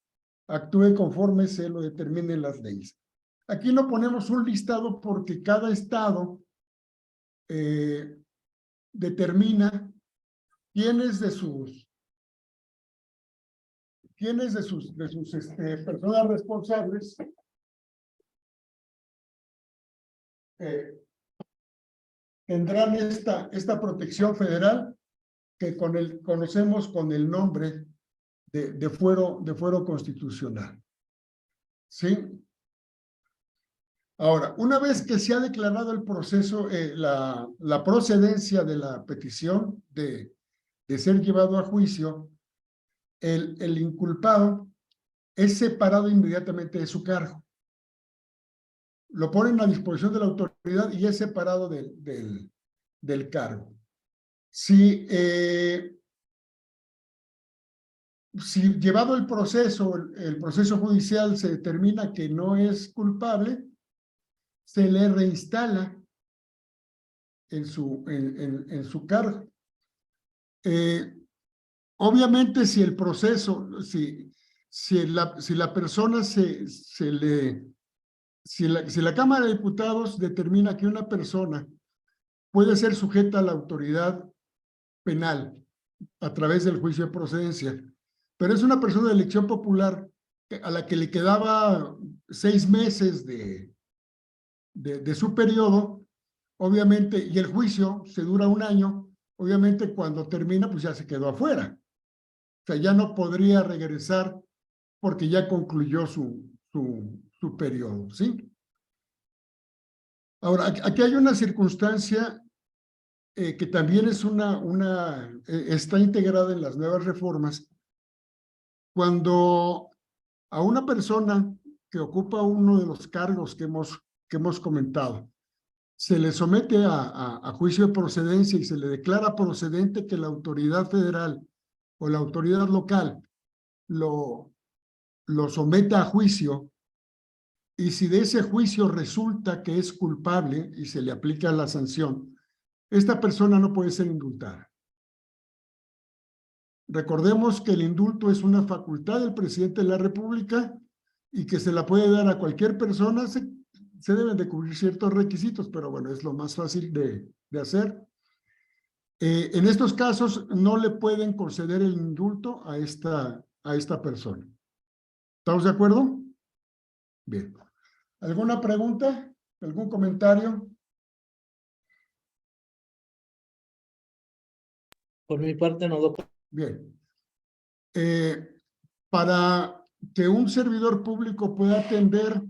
actúe conforme se lo determinen las leyes. Aquí no ponemos un listado porque cada estado determina quiénes de sus personas responsables tendrán esta protección federal que conocemos con el nombre de fuero constitucional. ¿Sí? Ahora, una vez que se ha declarado el proceso, la procedencia de la petición de ser llevado a juicio, el inculpado es separado inmediatamente de su cargo. Lo ponen a disposición de la autoridad y es separado del cargo. Si llevado el proceso judicial se determina que no es culpable, se le reinstala en su cargo. Obviamente, si el proceso, si la persona si la Cámara de Diputados determina que una persona puede ser sujeta a la autoridad penal a través del juicio de procedencia, pero es una persona de elección popular a la que le quedaba 6 meses de su periodo, obviamente, y el juicio se dura 1 año, obviamente cuando termina, pues ya se quedó afuera. O sea, ya no podría regresar porque ya concluyó su periodo, ¿sí? Ahora, aquí hay una circunstancia que también es está integrada en las nuevas reformas. Cuando a una persona que ocupa uno de los cargos que hemos comentado, se le somete a juicio de procedencia y se le declara procedente, que la autoridad federal o la autoridad local lo someta a juicio, y si de ese juicio resulta que es culpable y se le aplica la sanción, esta persona no puede ser indultada. Recordemos que el indulto es una facultad del presidente de la República y que se la puede dar a cualquier persona. Se deben de cubrir ciertos requisitos, pero bueno, es lo más fácil de hacer. En estos casos no le pueden conceder el indulto a esta persona. ¿Estamos de acuerdo? Bien. ¿Alguna pregunta? ¿Algún comentario? Por mi parte, no, doctor. Bien. Para que un servidor público pueda atender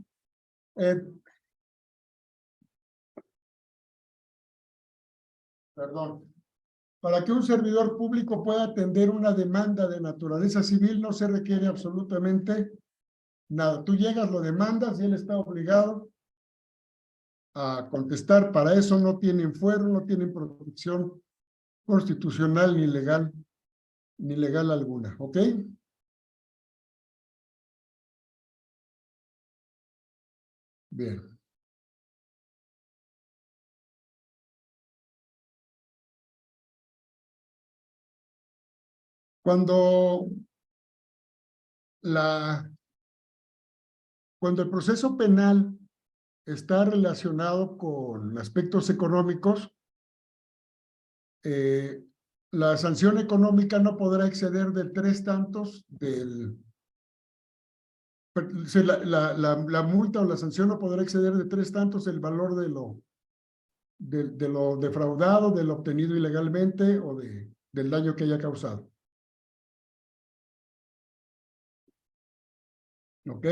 para que un servidor público pueda atender una demanda de naturaleza civil no se requiere absolutamente nada. Tú llegas, lo demandas y él está obligado a contestar. Para eso no tienen fuero, no tienen protección constitucional ni legal alguna, ¿ok? Bien. Cuando el proceso penal está relacionado con aspectos económicos, la sanción económica no podrá exceder de 3 tantos la multa o la sanción no podrá exceder de 3 tantos el valor de lo defraudado, de lo obtenido ilegalmente o del daño que haya causado. ¿Ok?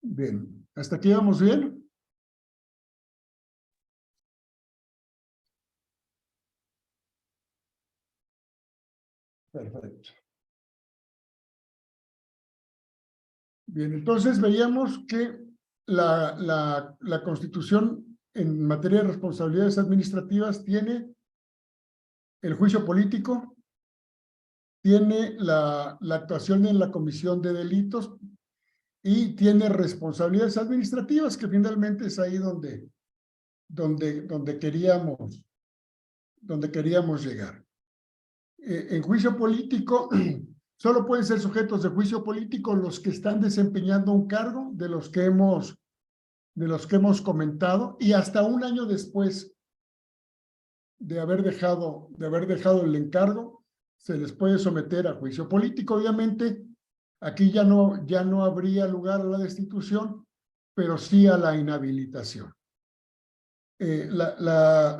Bien. ¿Hasta aquí vamos bien? Perfecto. Bien, entonces veíamos que la Constitución en materia de responsabilidades administrativas tiene el juicio político, tiene la actuación en la comisión de delitos y tiene responsabilidades administrativas, que finalmente es ahí donde queríamos llegar. En juicio político, solo pueden ser sujetos de juicio político los que están desempeñando un cargo de los que hemos comentado, y hasta 1 año después de haber dejado el encargo, se les puede someter a juicio político. Obviamente, aquí ya no habría lugar a la destitución, pero sí a la inhabilitación. la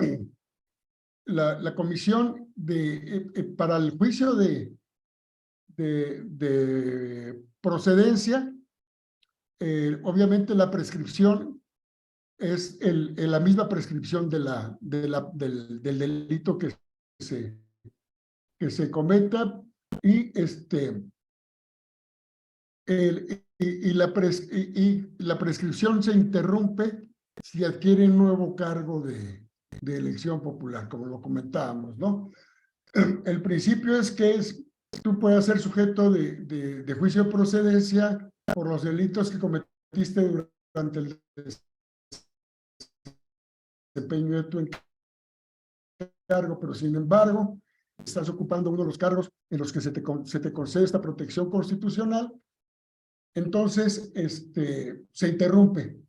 comisión para el juicio de procedencia, obviamente la prescripción es la misma prescripción del delito que se cometa, y la prescripción se interrumpe si adquiere un nuevo cargo de elección popular, como lo comentábamos, ¿no? El principio es que tú puedes ser sujeto de juicio de procedencia por los delitos que cometiste durante el desempeño de tu encargo, pero sin embargo, estás ocupando uno de los cargos en los que se te concede esta protección constitucional, entonces se interrumpe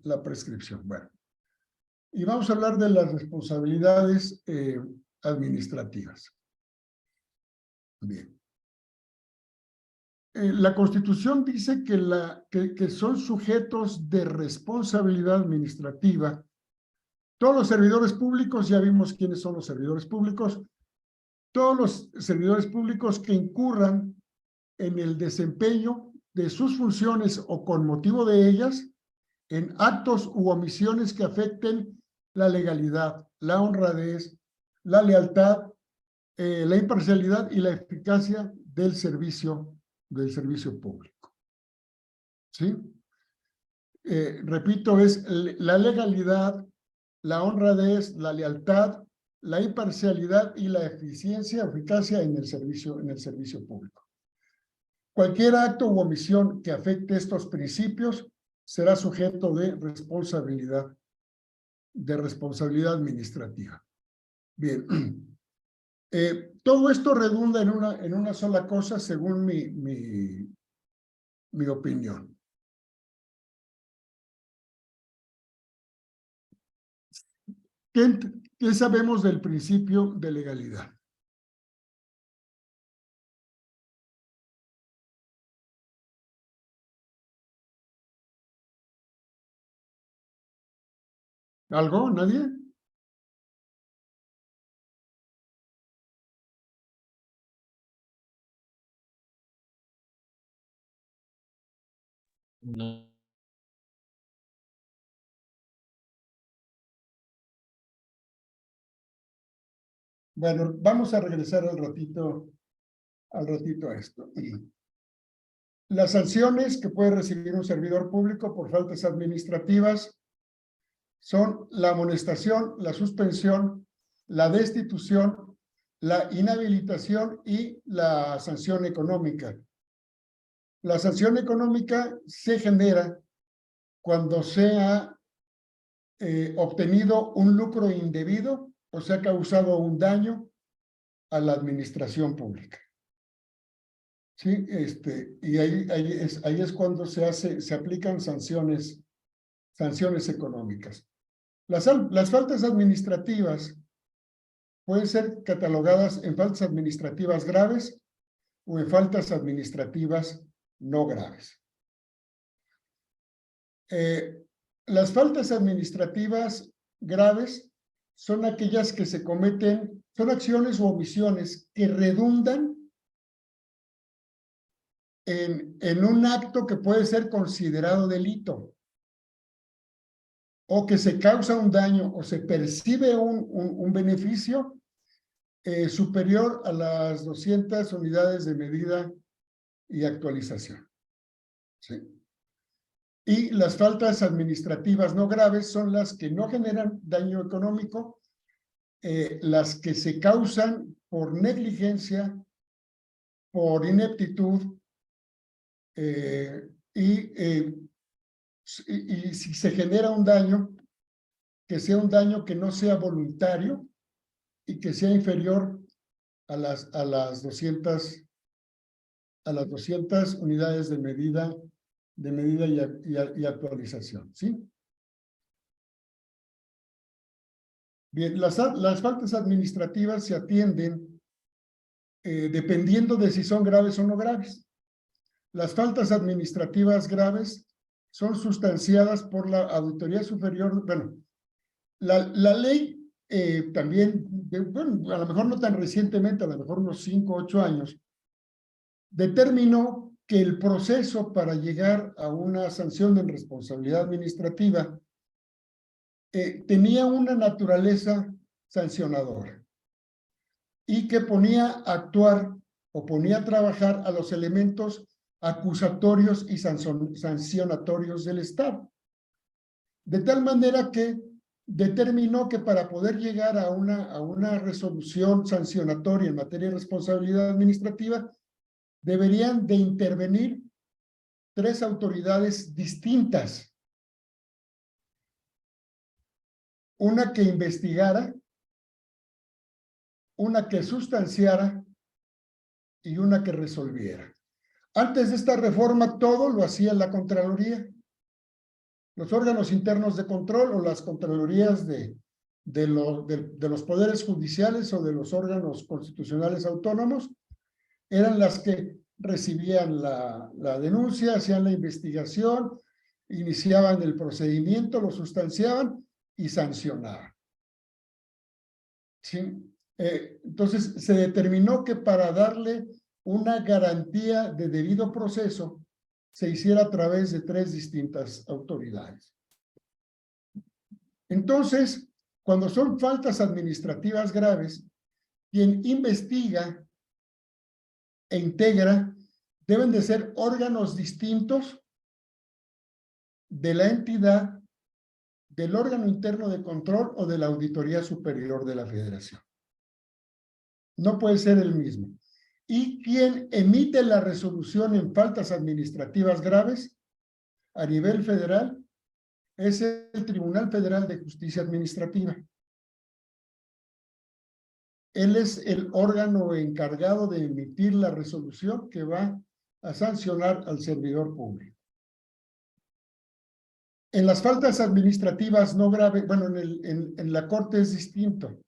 la prescripción. Bueno, y vamos a hablar de las responsabilidades administrativas. Bien. La Constitución dice que son sujetos de responsabilidad administrativa todos los servidores públicos. Ya vimos quiénes son los servidores públicos. Todos los servidores públicos que incurran en el desempeño de sus funciones o con motivo de ellas en actos u omisiones que afecten la legalidad, la honradez, la lealtad, la imparcialidad y la eficacia del servicio público. ¿Sí? Repito, es la legalidad, la honradez, la lealtad, la imparcialidad y la eficiencia o eficacia en el servicio público. Cualquier acto u omisión que afecte estos principios será sujeto de responsabilidad administrativa. Bien. Todo esto redunda en una sola cosa, según mi opinión. ¿Qué sabemos del principio de legalidad? ¿Algo? ¿Nadie? No. Bueno, vamos a regresar al ratito a esto. Las sanciones que puede recibir un servidor público por faltas administrativas son la amonestación, la suspensión, la destitución, la inhabilitación y la sanción económica. La sanción económica se genera cuando se ha obtenido un lucro indebido o se ha causado un daño a la administración pública. Sí, y ahí es cuando se aplican sanciones económicas. Las faltas administrativas pueden ser catalogadas en faltas administrativas graves o en faltas administrativas no graves. Las faltas administrativas graves son aquellas que se cometen, son acciones u omisiones que redundan en un acto que puede ser considerado delito, o que se causa un daño o se percibe un beneficio superior a las 200 unidades de medida y actualización. ¿Sí? Y las faltas administrativas no graves son las que no generan daño económico, las que se causan por negligencia, por ineptitud, y si se genera un daño, que sea un daño que no sea voluntario y que sea inferior a las 200 unidades de medida y actualización, ¿sí? Bien, las faltas administrativas se atienden dependiendo de si son graves o no graves. Las faltas administrativas graves son sustanciadas por la Auditoría Superior. Bueno, la ley también, bueno, a lo mejor no tan recientemente, a lo mejor unos 5 o 8 años, determinó que el proceso para llegar a una sanción de responsabilidad administrativa tenía una naturaleza sancionadora y que ponía a actuar o ponía a trabajar a los elementos acusatorios y sancionatorios del Estado. De tal manera que determinó que para poder llegar a una resolución sancionatoria en materia de responsabilidad administrativa, deberían de intervenir 3 autoridades distintas. Una que investigara, una que sustanciara y una que resolviera. Antes de esta reforma, todo lo hacía la Contraloría. Los órganos internos de control o las contralorías de los poderes judiciales o de los órganos constitucionales autónomos eran las que recibían la denuncia, hacían la investigación, iniciaban el procedimiento, lo sustanciaban y sancionaban. ¿Sí? Entonces, se determinó que para darle una garantía de debido proceso, se hiciera a través de 3 distintas autoridades. Entonces, cuando son faltas administrativas graves, quien investiga e integra deben de ser órganos distintos de la entidad, del órgano interno de control o de la Auditoría Superior de la Federación. No puede ser el mismo. Y quien emite la resolución en faltas administrativas graves a nivel federal es el Tribunal Federal de Justicia Administrativa. Él es el órgano encargado de emitir la resolución que va a sancionar al servidor público. En las faltas administrativas no graves, bueno, en la Corte es distinto.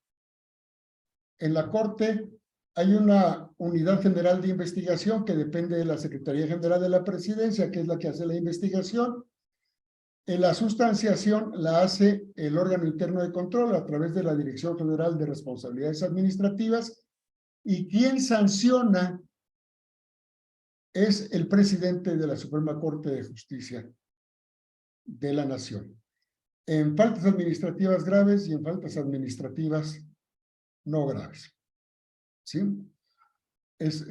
En la Corte hay una unidad general de investigación que depende de la Secretaría General de la Presidencia, que es la que hace la investigación. En la sustanciación la hace el órgano interno de control a través de la Dirección General de Responsabilidades Administrativas, y quien sanciona es el presidente de la Suprema Corte de Justicia de la Nación. En faltas administrativas graves y en faltas administrativas no graves. ¿Sí? Es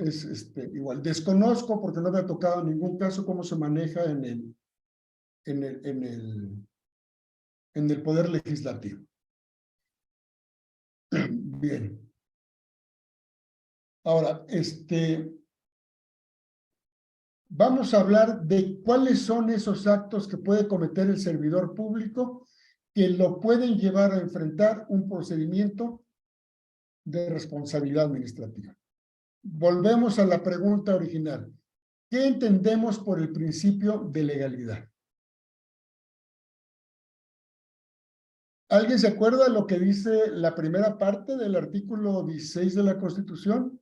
igual. Desconozco, porque no me ha tocado ningún caso, cómo se maneja en el Poder Legislativo. Bien. Ahora, vamos a hablar de cuáles son esos actos que puede cometer el servidor público que lo pueden llevar a enfrentar un procedimiento de responsabilidad administrativa. Volvemos a la pregunta original. ¿Qué entendemos por el principio de legalidad? ¿Alguien se acuerda de lo que dice la primera parte del artículo 16 de la Constitución?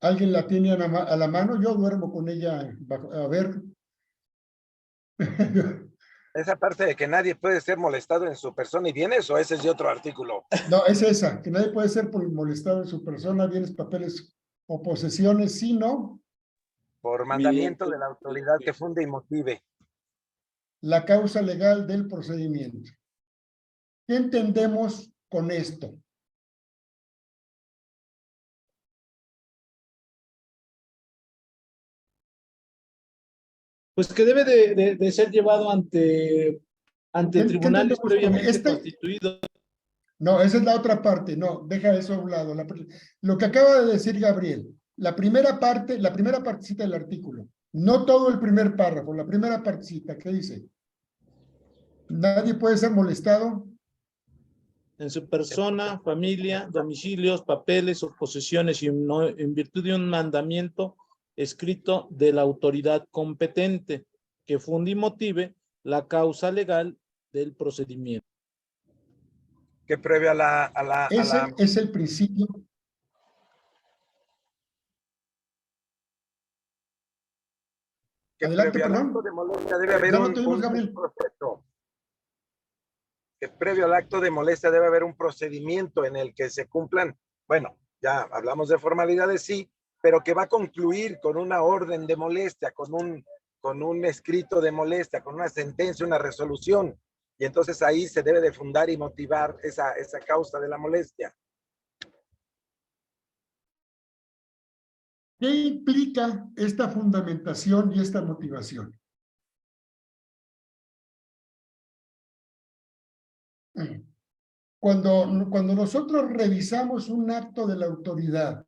¿Alguien la tiene a la mano? Yo duermo con ella. A ver. Esa parte de que nadie puede ser molestado en su persona y bienes, ¿o ese es de otro artículo? No, es esa, que nadie puede ser molestado en su persona, bienes, papeles o posesiones, sino Por mandamiento de la autoridad que funde y motive. la causa legal del procedimiento. ¿Qué entendemos con esto? Pues que debe de ser llevado ante tribunales previamente constituidos. No, esa es la otra parte. No, deja eso a un lado. Lo que acaba de decir Gabriel, la primera partecita del artículo, no todo el primer párrafo, la primera partecita, ¿qué dice? Nadie puede ser molestado En su persona, familia, domicilios, papeles o posesiones, y en virtud de un mandamiento escrito de la autoridad competente que funde y motive la causa legal del procedimiento. Que previo Ese es el principio. que Adelante, previo al perdón. acto de molestia debe haber Ya no un te oímos, Gabriel. proceso. Que previo al acto de molestia debe haber un procedimiento en el que se cumplan, bueno, ya hablamos de formalidades, sí, pero que va a concluir con una orden de molestia, con un escrito de molestia, con una sentencia, una resolución. Y entonces ahí se debe de fundar y motivar esa causa de la molestia. ¿Qué implica esta fundamentación y esta motivación? Cuando nosotros revisamos un acto de la autoridad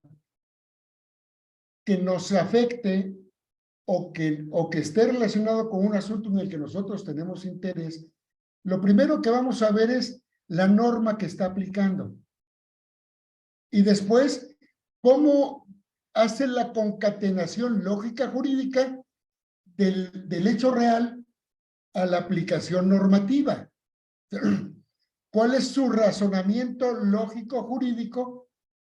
que nos afecte o que esté relacionado con un asunto en el que nosotros tenemos interés, lo primero que vamos a ver es la norma que está aplicando. Y después, cómo hace la concatenación lógica jurídica del hecho real a la aplicación normativa. ¿Cuál es su razonamiento lógico jurídico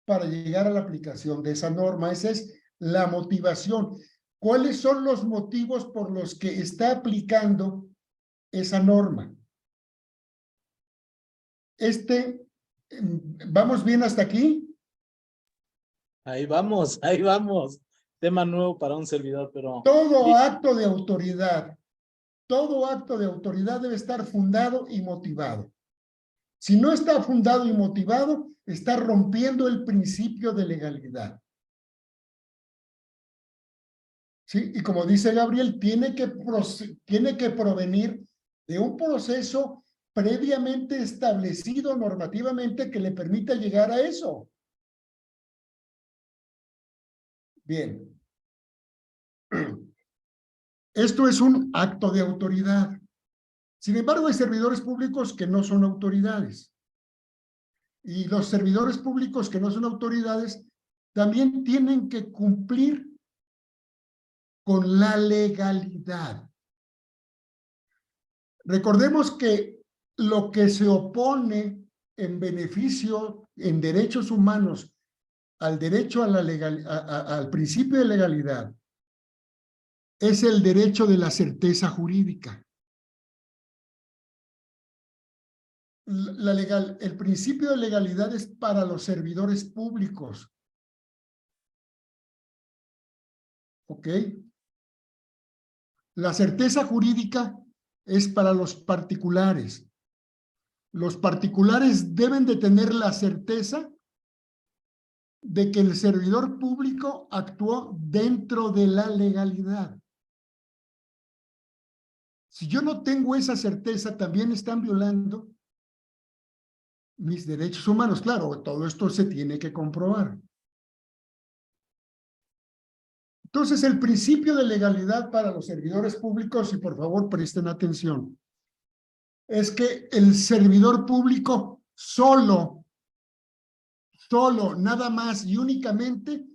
para llegar a la aplicación de esa norma? Esa es la motivación. ¿Cuáles son los motivos por los que está aplicando esa norma? ¿Vamos bien hasta aquí? Ahí vamos, ahí vamos. Tema nuevo para un servidor, pero... Todo acto de autoridad debe estar fundado y motivado. Si no está fundado y motivado, está rompiendo el principio de legalidad. ¿Sí? Y como dice Gabriel, tiene que provenir de un proceso previamente establecido normativamente que le permita llegar a eso. Bien. Esto es un acto de autoridad. Sin embargo, hay servidores públicos que no son autoridades. Y los servidores públicos que no son autoridades también tienen que cumplir con la legalidad. Recordemos que lo que se opone en beneficio, en derechos humanos, al derecho a al principio de legalidad, es el derecho de la certeza jurídica. El principio de legalidad es para los servidores públicos. ¿Ok? La certeza jurídica es para los particulares. Los particulares deben de tener la certeza de que el servidor público actuó dentro de la legalidad. Si yo no tengo esa certeza, también están violando mis derechos humanos. Claro, todo esto se tiene que comprobar. Entonces, el principio de legalidad para los servidores públicos, y por favor presten atención, es que el servidor público solo, nada más y únicamente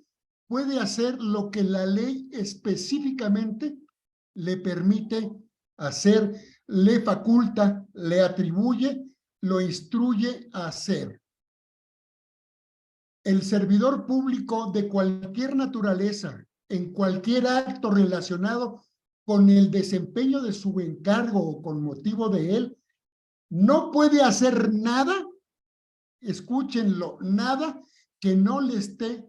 puede hacer lo que la ley específicamente le permite hacer, le faculta, le atribuye, lo instruye a hacer. El servidor público de cualquier naturaleza, en cualquier acto relacionado con el desempeño de su encargo o con motivo de él, no puede hacer nada, escúchenlo, nada que no le esté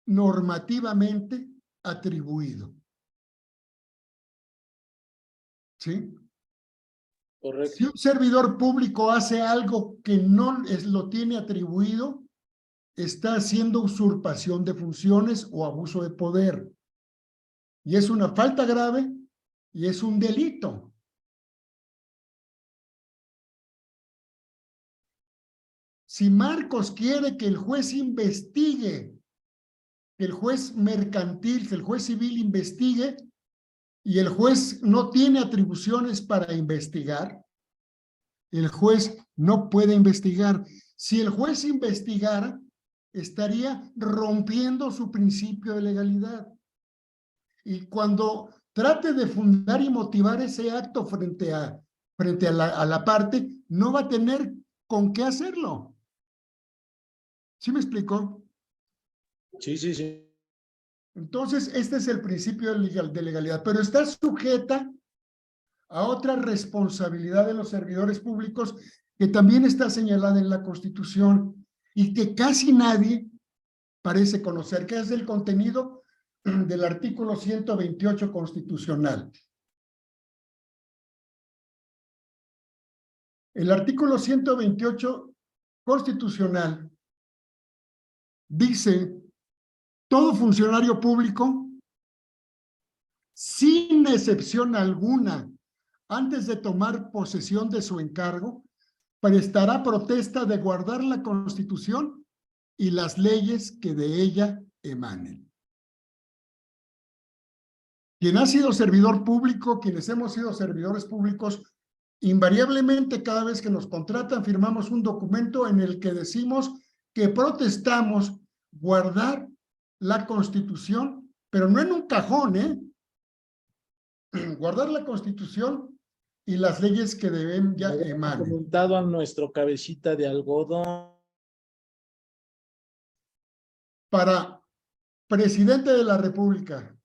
normativamente atribuido. ¿Sí? Correcto. Si un servidor público hace algo que no lo tiene atribuido, está haciendo usurpación de funciones o abuso de poder. Y es una falta grave y es un delito. Si Marcos quiere que el juez investigue, que el juez mercantil, que el juez civil investigue, y el juez no tiene atribuciones para investigar, el juez no puede investigar. Si el juez investigara, estaría rompiendo su principio de legalidad. Y cuando trate de fundar y motivar ese acto frente a la parte, no va a tener con qué hacerlo. ¿Sí me explicó? Sí, sí, sí. Entonces, este es el principio de legalidad, pero está sujeta a otra responsabilidad de los servidores públicos que también está señalada en la Constitución y que casi nadie parece conocer, que es el contenido del artículo 128 constitucional. El artículo 128 constitucional dice: todo funcionario público, sin excepción alguna, antes de tomar posesión de su encargo, prestará protesta de guardar la Constitución y las leyes que de ella emanen. Quien ha sido servidor público, quienes hemos sido servidores públicos, invariablemente cada vez que nos contratan firmamos un documento en el que decimos que protestamos guardar la Constitución, pero no en un cajón, guardar la Constitución y las leyes que deben ya emanen. Comentado a nuestro cabecita de algodón. Para presidente de la República,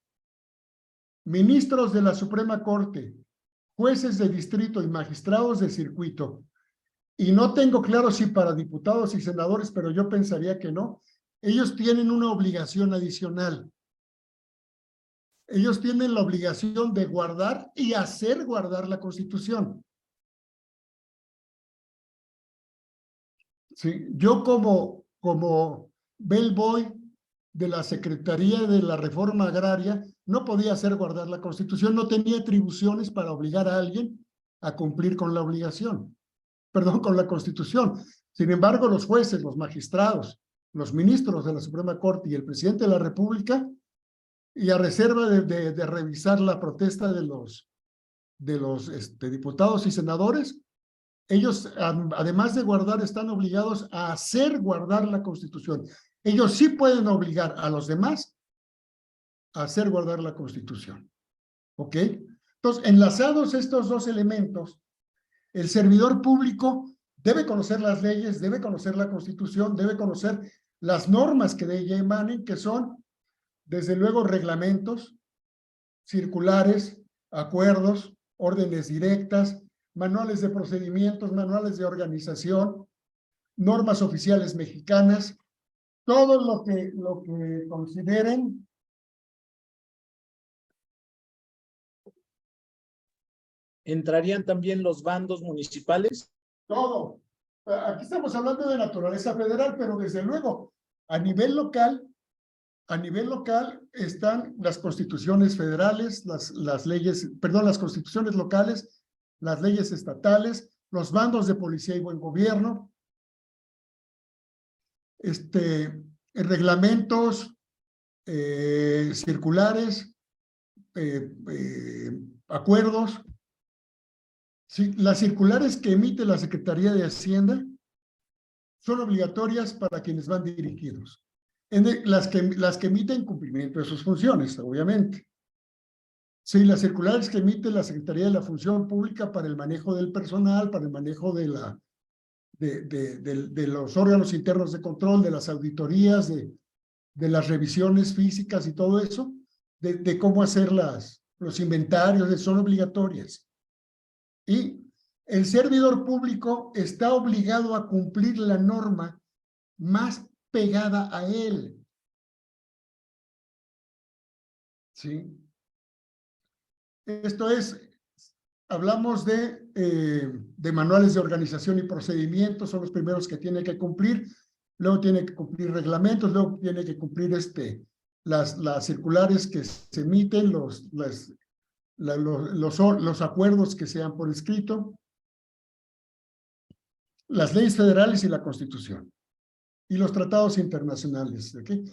ministros de la Suprema Corte, jueces de distrito y magistrados de circuito, y no tengo claro si para diputados y senadores, pero yo pensaría que no, ellos tienen una obligación adicional. Ellos tienen la obligación de guardar y hacer guardar la Constitución. Sí, yo como bellboy de la Secretaría de la Reforma Agraria no podía hacer guardar la Constitución, no tenía atribuciones para obligar a alguien a cumplir con la obligación, perdón, con la Constitución. Sin embargo, los jueces, los magistrados, los ministros de la Suprema Corte y el presidente de la República, y a reserva de revisar la protesta de los diputados y senadores, ellos, además de guardar, están obligados a hacer guardar la Constitución. Ellos sí pueden obligar a los demás a hacer guardar la Constitución. ¿Ok? Entonces, enlazados estos dos elementos, el servidor público debe conocer las leyes, debe conocer la Constitución, debe conocer las normas que de ella emanen, que son, desde luego, reglamentos, circulares, acuerdos, órdenes directas, manuales de procedimientos, manuales de organización, normas oficiales mexicanas, todo lo que consideren ¿Entrarían también los bandos municipales? todo. Aquí estamos hablando de naturaleza federal, pero desde luego, a nivel local están las constituciones federales, las leyes, perdón, las constituciones locales, las leyes estatales, los bandos de policía y buen gobierno, reglamentos, circulares, acuerdos. Sí, las circulares que emite la Secretaría de Hacienda son obligatorias para quienes van dirigidos. Las que emiten cumplimiento de sus funciones, obviamente. Sí, las circulares que emite la Secretaría de la Función Pública para el manejo del personal, para el manejo de los órganos internos de control, de las auditorías, de las revisiones físicas y todo eso, de cómo hacer los inventarios, son obligatorias. Y el servidor público está obligado a cumplir la norma más pegada a él. ¿Sí? Esto es, hablamos de manuales de organización y procedimientos, son los primeros que tiene que cumplir, luego tiene que cumplir reglamentos, luego tiene que cumplir las circulares que se emiten, los acuerdos que sean por escrito, las leyes federales y la Constitución, y los tratados internacionales. ¿Okay?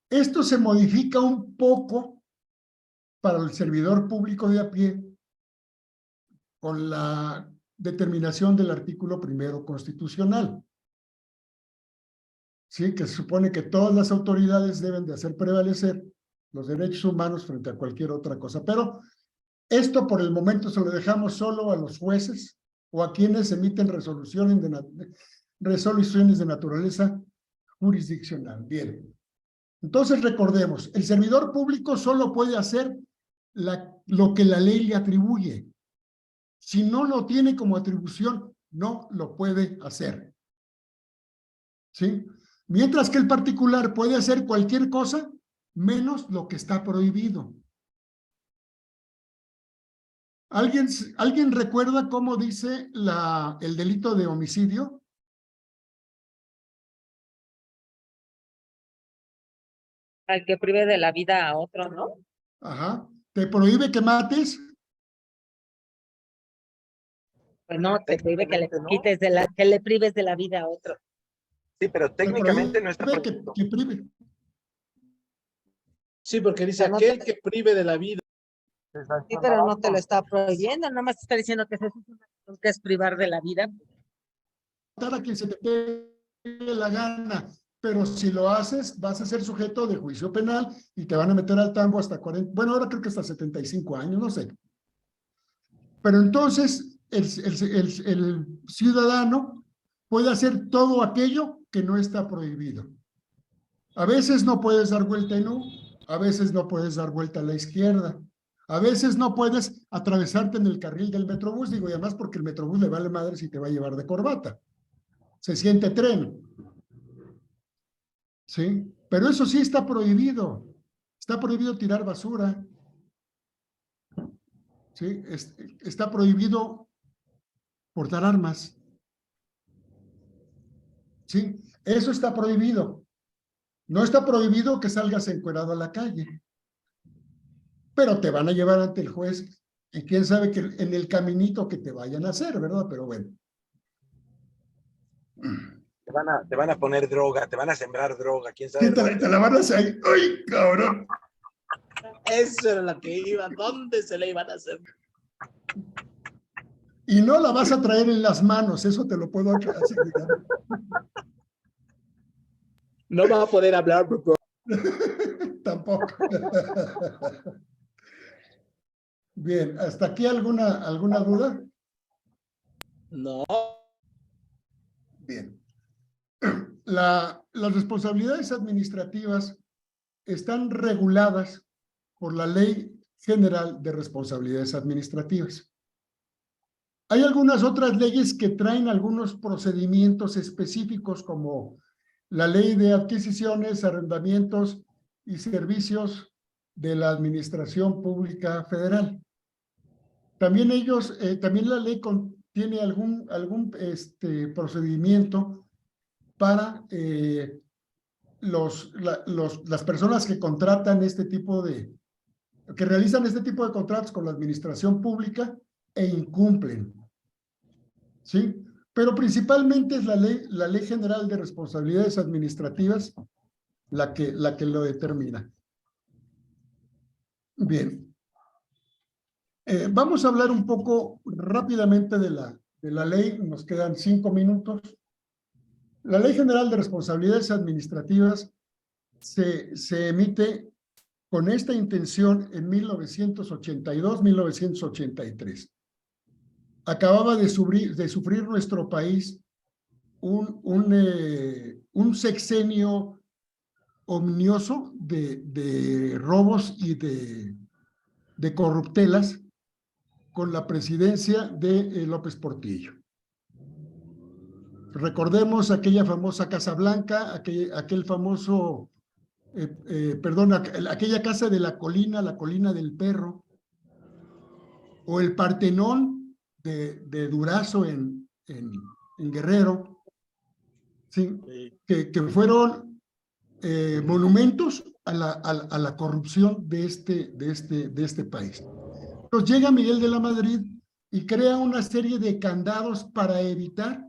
Esto se modifica un poco para el servidor público de a pie con la determinación del artículo 1 constitucional. Sí, que se supone que todas las autoridades deben de hacer prevalecer los derechos humanos frente a cualquier otra cosa, pero esto por el momento se lo dejamos solo a los jueces o a quienes emiten resoluciones de naturaleza jurisdiccional. Bien. Entonces recordemos, el servidor público solo puede hacer lo que la ley le atribuye. Si no lo tiene como atribución, no lo puede hacer. ¿Sí? Mientras que el particular puede hacer cualquier cosa, menos lo que está prohibido. ¿Alguien recuerda cómo dice el delito de homicidio? Al que prive de la vida a otro, ¿no? Ajá. ¿Te prohíbe que mates? Pues no, te prohíbe que le Técnicamente no. quites que le prives de la vida a otro. Sí, pero Te técnicamente no está prohíbe prohibido. que prive. Sí, porque dice Pero no aquel que prive de la vida. Sí, pero no te lo está prohibiendo, nada más te está diciendo que que es privar de la vida. Matar a quien se te dé la gana, pero si lo haces, vas a ser sujeto de juicio penal y te van a meter al tambo hasta 40, bueno, ahora creo que hasta 75 años, no sé. Pero entonces el ciudadano puede hacer todo aquello que no está prohibido. A veces no puedes dar vuelta en U, a veces no puedes dar vuelta a la izquierda, a veces no puedes atravesarte en el carril del metrobús, digo, y además porque el metrobús le vale madre si te va a llevar de corbata. Se siente tren. ¿Sí? Pero eso sí está prohibido. Está prohibido tirar basura. ¿Sí? Está prohibido portar armas. ¿Sí? Eso está prohibido. No está prohibido que salgas encuerado a la calle. Pero te van a llevar ante el juez y quién sabe que en el caminito que te vayan a hacer, ¿verdad? Pero bueno. Te van a poner droga, te van a sembrar droga, quién Sí, sabe. te la van a hacer. ¡Ay, cabrón! Eso era lo que iba. ¿Dónde se le iban a hacer? Y no la vas a traer en las manos, eso te lo puedo asegurar. No va a poder hablar, bro. Tampoco. Bien, ¿hasta aquí alguna duda? No. Bien. Las responsabilidades administrativas están reguladas por la Ley General de Responsabilidades Administrativas. Hay algunas otras leyes que traen algunos procedimientos específicos como la Ley de Adquisiciones, Arrendamientos y Servicios de la Administración Pública Federal. También también la ley contiene algún procedimiento para las personas que contratan que realizan este tipo de contratos con la administración pública e incumplen. ¿Sí? Pero principalmente es la Ley General de Responsabilidades Administrativas la que lo determina. Bien. Vamos a hablar un poco rápidamente de la ley, nos quedan 5 minutos. La Ley General de Responsabilidades Administrativas se emite con esta intención en 1982-1983. Acababa de sufrir nuestro país un sexenio ominioso de robos y de corruptelas con la presidencia de López Portillo. Recordemos aquella famosa Casa Blanca, aquel famoso, aquella casa de la colina del Perro, o el Partenón de Durazo en Guerrero, ¿sí? Que fueron monumentos a la corrupción de este país. Entonces llega Miguel de la Madrid y crea una serie de candados para evitar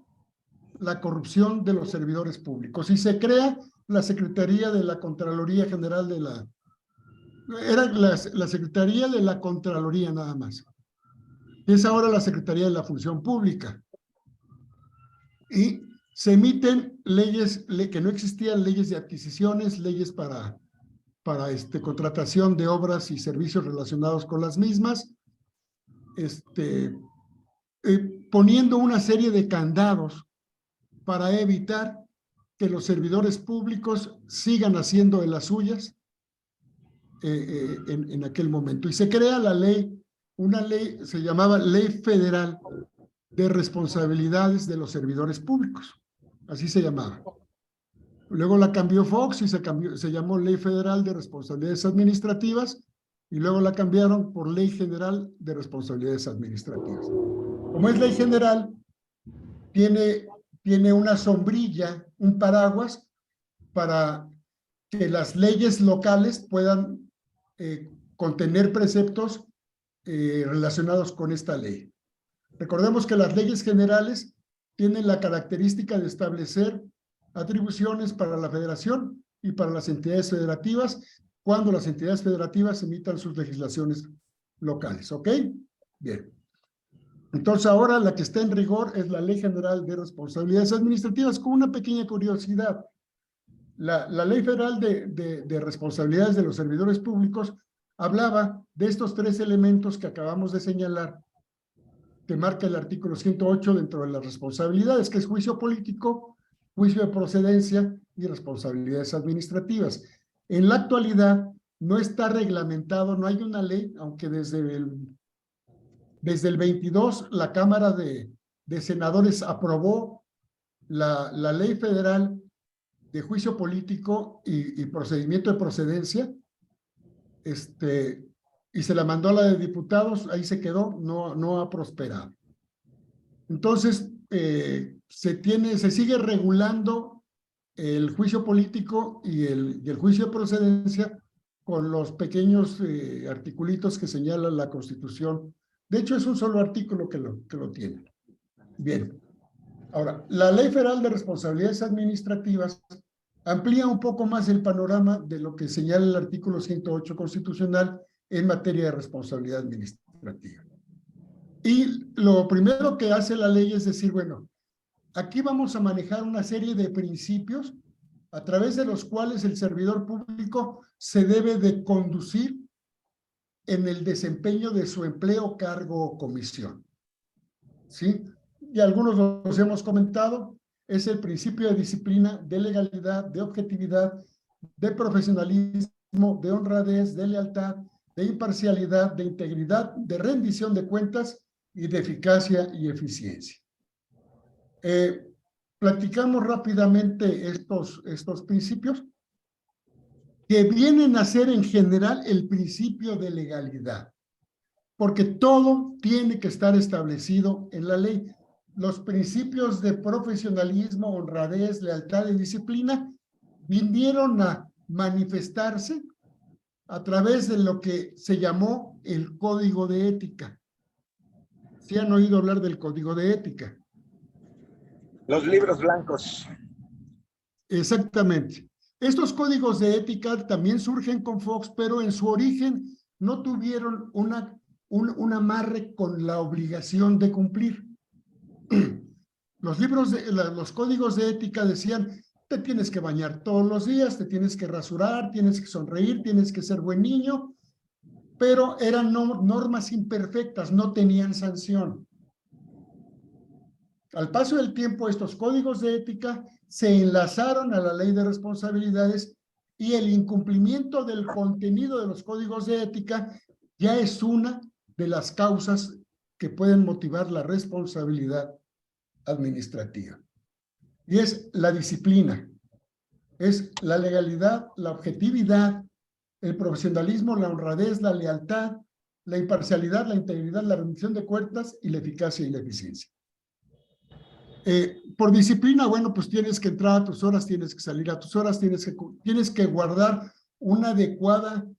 la corrupción de los servidores públicos. Y se crea la Secretaría de la Contraloría General era la Secretaría de la Contraloría nada más. Es ahora la Secretaría de la Función Pública. Y se emiten leyes que no existían, leyes de adquisiciones, leyes para contratación de obras y servicios relacionados con las mismas, poniendo una serie de candados para evitar que los servidores públicos sigan haciendo de las suyas en aquel momento. Y se crea la ley, una ley, se llamaba Ley Federal de Responsabilidades de los Servidores Públicos. Así se llamaba. Luego la cambió Fox y se llamó Ley Federal de Responsabilidades Administrativas y luego la cambiaron por Ley General de Responsabilidades Administrativas. Como es ley general, tiene una sombrilla, un paraguas para que las leyes locales puedan contener preceptos relacionados con esta ley. Recordemos que las leyes generales tienen la característica de establecer atribuciones para la federación y para las entidades federativas cuando las entidades federativas emitan sus legislaciones locales, ¿ok? Bien. Entonces ahora la que está en rigor es la Ley General de Responsabilidades Administrativas, con una pequeña curiosidad. La Ley Federal de Responsabilidades de los Servidores Públicos hablaba de estos tres elementos que acabamos de señalar, que marca el artículo 108 dentro de las responsabilidades, que es juicio político, juicio de procedencia y responsabilidades administrativas. En la actualidad no está reglamentado, no hay una ley, aunque desde el 22 la Cámara de Senadores aprobó la Ley Federal de Juicio Político y Procedimiento de Procedencia, y se la mandó a la de diputados, ahí se quedó, no ha prosperado. Entonces, se sigue regulando el juicio político y el juicio de procedencia con los pequeños articulitos que señala la Constitución. De hecho, es un solo artículo que lo tiene. Bien. Ahora, la Ley Federal de Responsabilidades Administrativas amplía un poco más el panorama de lo que señala el artículo 108 constitucional en materia de responsabilidad administrativa. Y lo primero que hace la ley es decir, bueno, aquí vamos a manejar una serie de principios a través de los cuales el servidor público se debe de conducir en el desempeño de su empleo, cargo o comisión. ¿Sí? Y algunos los hemos comentado, es el principio de disciplina, de legalidad, de objetividad, de profesionalismo, de honradez, de lealtad, de imparcialidad, de integridad, de rendición de cuentas y de eficacia y eficiencia. Platicamos rápidamente estos principios que vienen a ser en general el principio de legalidad, porque todo tiene que estar establecido en la ley. Los principios de profesionalismo, honradez, lealtad y disciplina vinieron a manifestarse a través de lo que se llamó el Código de Ética. ¿Sí han oído hablar del Código de Ética? Los libros blancos. Exactamente. Estos códigos de ética también surgen con Fox, pero en su origen no tuvieron un amarre con la obligación de cumplir. Los códigos de ética decían, te tienes que bañar todos los días, te tienes que rasurar, tienes que sonreír, tienes que ser buen niño, pero eran normas imperfectas, no tenían sanción. Al paso del tiempo, estos códigos de ética se enlazaron a la ley de responsabilidades y el incumplimiento del contenido de los códigos de ética ya es una de las causas que pueden motivar la responsabilidad administrativa. Y es la disciplina, es la legalidad, la objetividad, el profesionalismo, la honradez, la lealtad, la imparcialidad, la integridad, la rendición de cuentas y la eficacia y la eficiencia. Por disciplina, bueno, pues tienes que entrar a tus horas, tienes que salir a tus horas, tienes que guardar un adecuado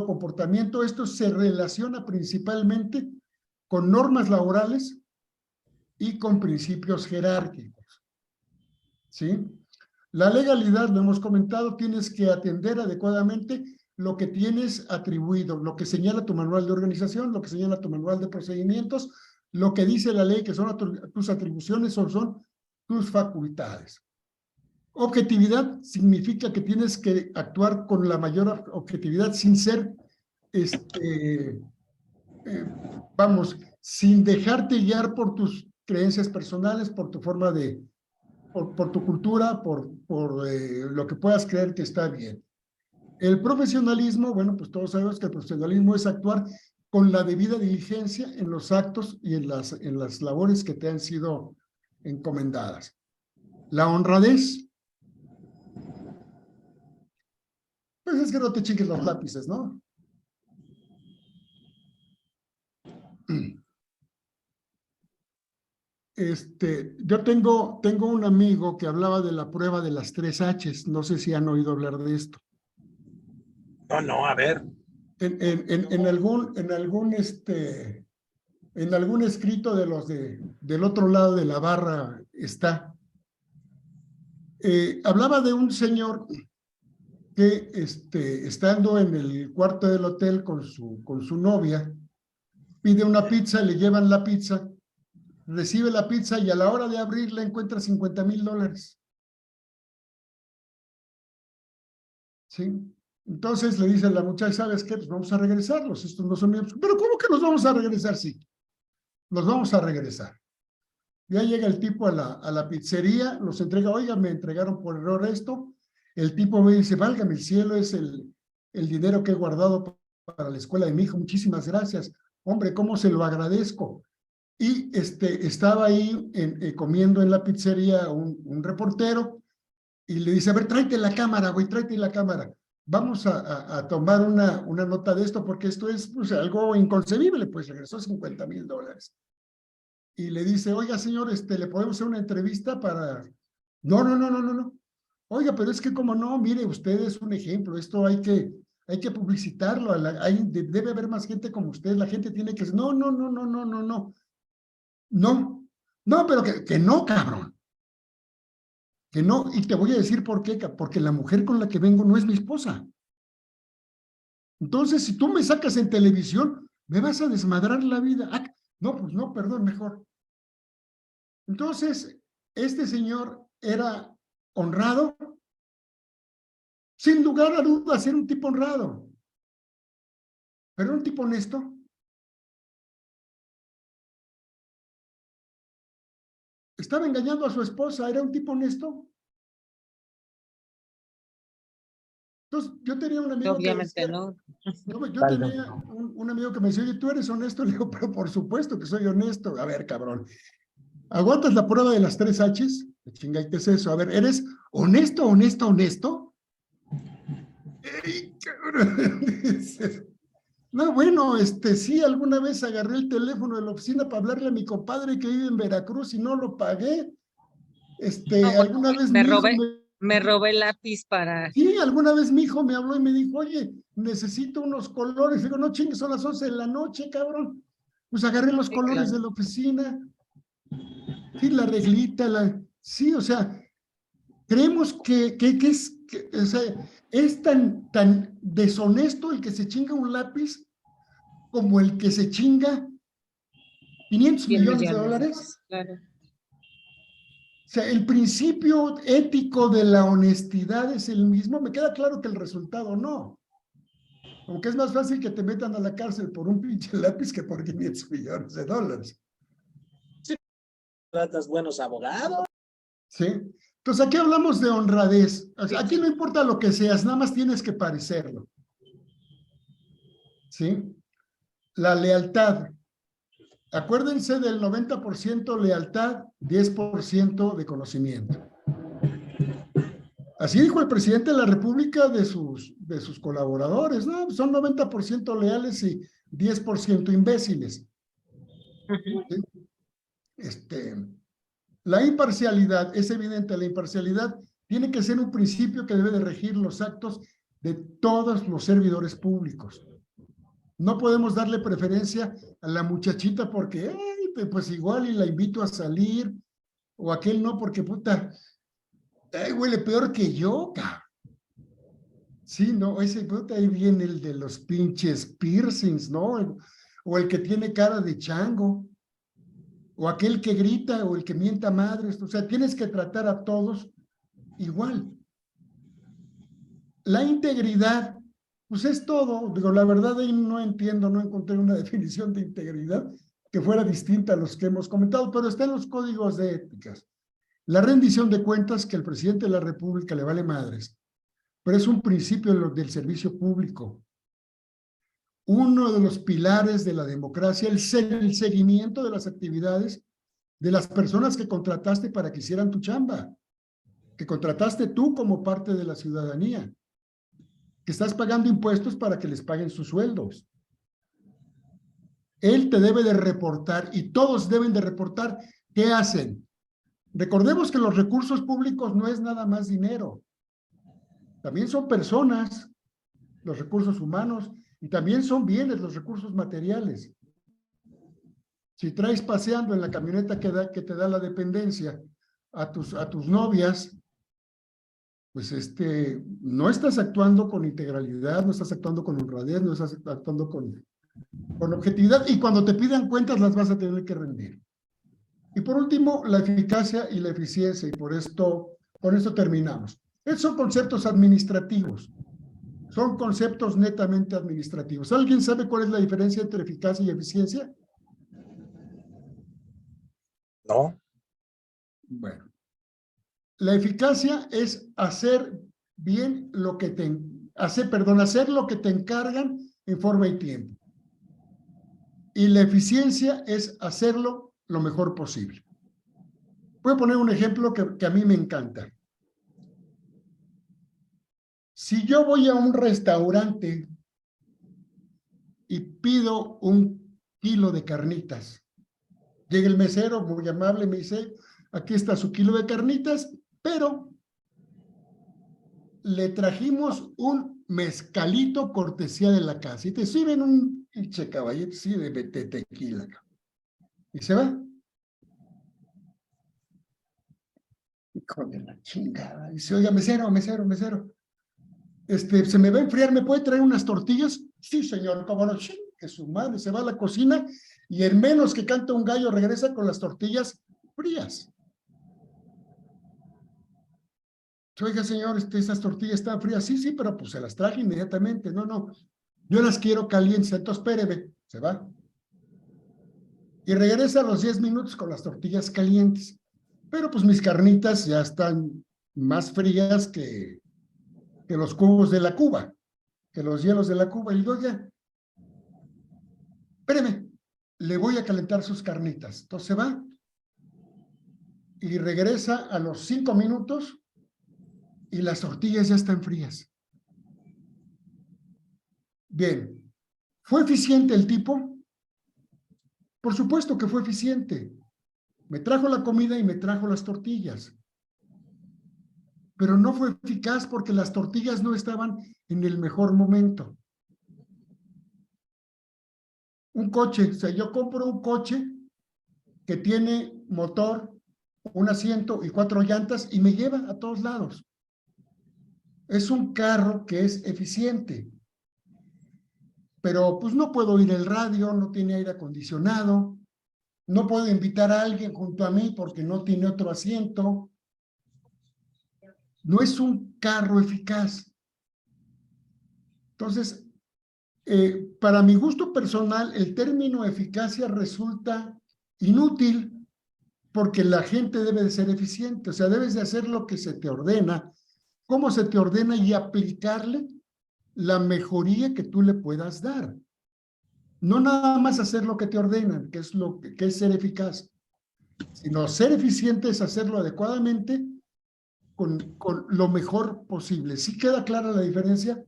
comportamiento. Esto se relaciona principalmente con normas laborales y con principios jerárquicos. ¿Sí? La legalidad, lo hemos comentado, tienes que atender adecuadamente lo que tienes atribuido, lo que señala tu manual de organización, lo que señala tu manual de procedimientos, lo que dice la ley que son tus atribuciones o son tus facultades. Objetividad significa que tienes que actuar con la mayor objetividad sin ser, sin dejarte guiar por tus creencias personales, por tu forma de por tu cultura, por lo que puedas creer que está bien. El profesionalismo, bueno, pues todos sabemos que el profesionalismo es actuar con la debida diligencia en los actos y en las labores que te han sido encomendadas. La honradez, pues es que no te chingues los lápices, ¿no? Yo tengo un amigo que hablaba de la prueba de las 3 H's. No sé si han oído hablar de esto. No, a ver. En algún escrito de los del otro lado de la barra está. Hablaba de un señor que estando en el cuarto del hotel con su novia, pide una pizza, le llevan la pizza, recibe la pizza y a la hora de abrirla encuentra $50,000. ¿Sí? Entonces le dice a la muchacha, ¿sabes qué? Pues vamos a regresarlos, estos no son míos. Pero ¿cómo que los vamos a regresar? Sí, los vamos a regresar. Ya llega el tipo a la pizzería, los entrega, oiga, me entregaron por error esto. El tipo me dice, válgame el cielo, es el dinero que he guardado para la escuela de mi hijo, muchísimas gracias. Hombre, ¿cómo se lo agradezco? Y estaba ahí comiendo en la pizzería un reportero y le dice, a ver, tráete la cámara, güey, tráete la cámara. Vamos a tomar una nota de esto porque esto es pues, algo inconcebible, pues regresó $50,000. Y le dice, oiga, señor, ¿le podemos hacer una entrevista para...? No. Oiga, pero es que como no, mire, usted es un ejemplo, esto hay que publicitarlo, debe haber más gente como usted, la gente tiene que... No, pero que no, cabrón. Que no, y te voy a decir por qué, porque la mujer con la que vengo no es mi esposa. Entonces, si tú me sacas en televisión, me vas a desmadrar la vida. Ah, no, pues no, perdón, mejor. Entonces, este señor era honrado, sin lugar a dudas, era un tipo honrado, pero era un tipo honesto. Estaba engañando a su esposa, era un tipo honesto. Entonces, yo tenía un amigo Obviamente que decía, no. yo tenía un amigo que me decía, oye, ¿tú eres honesto? Le digo, pero por supuesto que soy honesto. A ver, cabrón, ¿aguantas la prueba de las 3 H's? Chinga, ¿qué es eso? A ver, ¿eres honesto? Ey, cabrón. No, bueno, sí, alguna vez agarré el teléfono de la oficina para hablarle a mi compadre que vive en Veracruz y no lo pagué. Alguna vez me robé el lápiz para... Sí, alguna vez mi hijo me habló y me dijo, oye, necesito unos colores. Digo, no chingues, son las 11 de la noche, cabrón. Pues agarré los colores de la oficina. Sí, la reglita, sí, o sea, creemos que o sea, es tan deshonesto el que se chinga un lápiz como el que se chinga 500 millones de dólares. Claro. O sea, el principio ético de la honestidad es el mismo. Me queda claro que el resultado no. Aunque es más fácil que te metan a la cárcel por un pinche lápiz que por 500 millones de dólares. Sí, tratas buenos abogados. Sí. Entonces, aquí hablamos de honradez. O sea, aquí no importa lo que seas, nada más tienes que parecerlo. ¿Sí? La lealtad. Acuérdense del 90% lealtad, 10% de conocimiento. Así dijo el presidente de la República de sus colaboradores, ¿no? Son 90% leales y 10% imbéciles. La imparcialidad, es evidente, la imparcialidad tiene que ser un principio que debe de regir los actos de todos los servidores públicos. No podemos darle preferencia a la muchachita porque, pues igual y la invito a salir, o aquel no porque puta, huele peor que yo, cabrón. Sí, no, ese puta, ahí viene el de los pinches piercings, ¿no? O el que tiene cara de chango, o aquel que grita, o el que mienta madres. O sea, tienes que tratar a todos igual. La integridad, pues es todo. Digo, la verdad ahí no entiendo, no encontré una definición de integridad que fuera distinta a los que hemos comentado, pero está en los códigos de éticas. La rendición de cuentas, que al presidente de la República le vale madres, pero es un principio del servicio público. Uno de los pilares de la democracia, el seguimiento de las actividades de las personas que contrataste para que hicieran tu chamba, que contrataste tú como parte de la ciudadanía, que estás pagando impuestos para que les paguen sus sueldos. Él te debe de reportar y todos deben de reportar qué hacen. Recordemos que los recursos públicos no es nada más dinero. También son personas, los recursos humanos, y también son bienes, los recursos materiales. Si traes paseando en la camioneta que te da la dependencia a tus novias, pues no estás actuando con integralidad, no estás actuando con honradez, no estás actuando con objetividad, y cuando te pidan cuentas las vas a tener que rendir. Y por último, la eficacia y la eficiencia, y con esto terminamos. Estos son conceptos administrativos, son conceptos netamente administrativos. ¿Alguien sabe cuál es la diferencia entre eficacia y eficiencia? No. Bueno, la eficacia es hacer bien lo que hacer lo que te encargan en forma y tiempo. Y la eficiencia es hacerlo lo mejor posible. Voy a poner un ejemplo que a mí me encanta. Si yo voy a un restaurante y pido 1 kilo de carnitas, llega el mesero muy amable, me dice, aquí está su kilo de carnitas, pero le trajimos un mezcalito cortesía de la casa y te sirven un pinche caballete sí, de tequila. Y se va. Hijo de la chingada. Dice, oiga, mesero. Se me va a enfriar, ¿me puede traer unas tortillas? Sí, señor, cómo no. Que su madre se va a la cocina y en menos que canta un gallo regresa con las tortillas frías. Oiga, señor, esas tortillas están frías. Sí, pero pues se las traje inmediatamente. No, yo las quiero calientes, entonces espéreme. Se va. Y regresa a los 10 minutos con las tortillas calientes. Pero pues mis carnitas ya están más frías que los cubos de la Cuba, que los hielos de la Cuba. Y digo, oiga, espéreme, le voy a calentar sus carnitas. Entonces se va y regresa a los 5 minutos y las tortillas ya están frías. Bien, ¿fue eficiente el tipo? Por supuesto que fue eficiente. Me trajo la comida y me trajo las tortillas. Pero no fue eficaz porque las tortillas no estaban en el mejor momento. Un coche, o sea, yo compro un coche que tiene motor, un asiento y 4 llantas y me lleva a todos lados. Es un carro que es eficiente. Pero pues no puedo oír el radio, no tiene aire acondicionado, no puedo invitar a alguien junto a mí porque no tiene otro asiento. No es un carro eficaz. Entonces, para mi gusto personal, el término eficacia resulta inútil porque la gente debe de ser eficiente, o sea, debes de hacer lo que se te ordena, cómo se te ordena y aplicarle la mejoría que tú le puedas dar. No nada más hacer lo que te ordenan, que es ser eficaz, sino ser eficiente es hacerlo adecuadamente con lo mejor posible. ¿Sí queda clara la diferencia?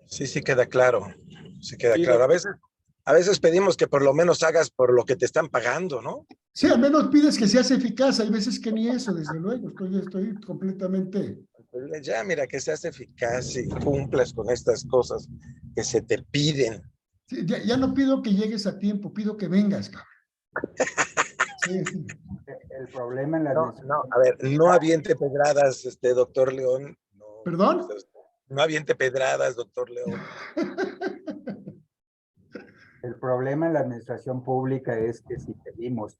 Sí queda claro. Sí queda Sí, claro. A veces pedimos que por lo menos hagas por lo que te están pagando, ¿no? Sí, al menos pides que seas eficaz. Hay veces que ni eso, desde luego. Estoy completamente... Ya, mira, que seas eficaz y cumplas con estas cosas que se te piden. Sí, ya no pido que llegues a tiempo, pido que vengas, cabrón. Sí. El problema en la No, a ver, no aviente pedradas, doctor León. No, ¿Perdón? No aviente pedradas, doctor León. El problema en la administración pública es que si pedimos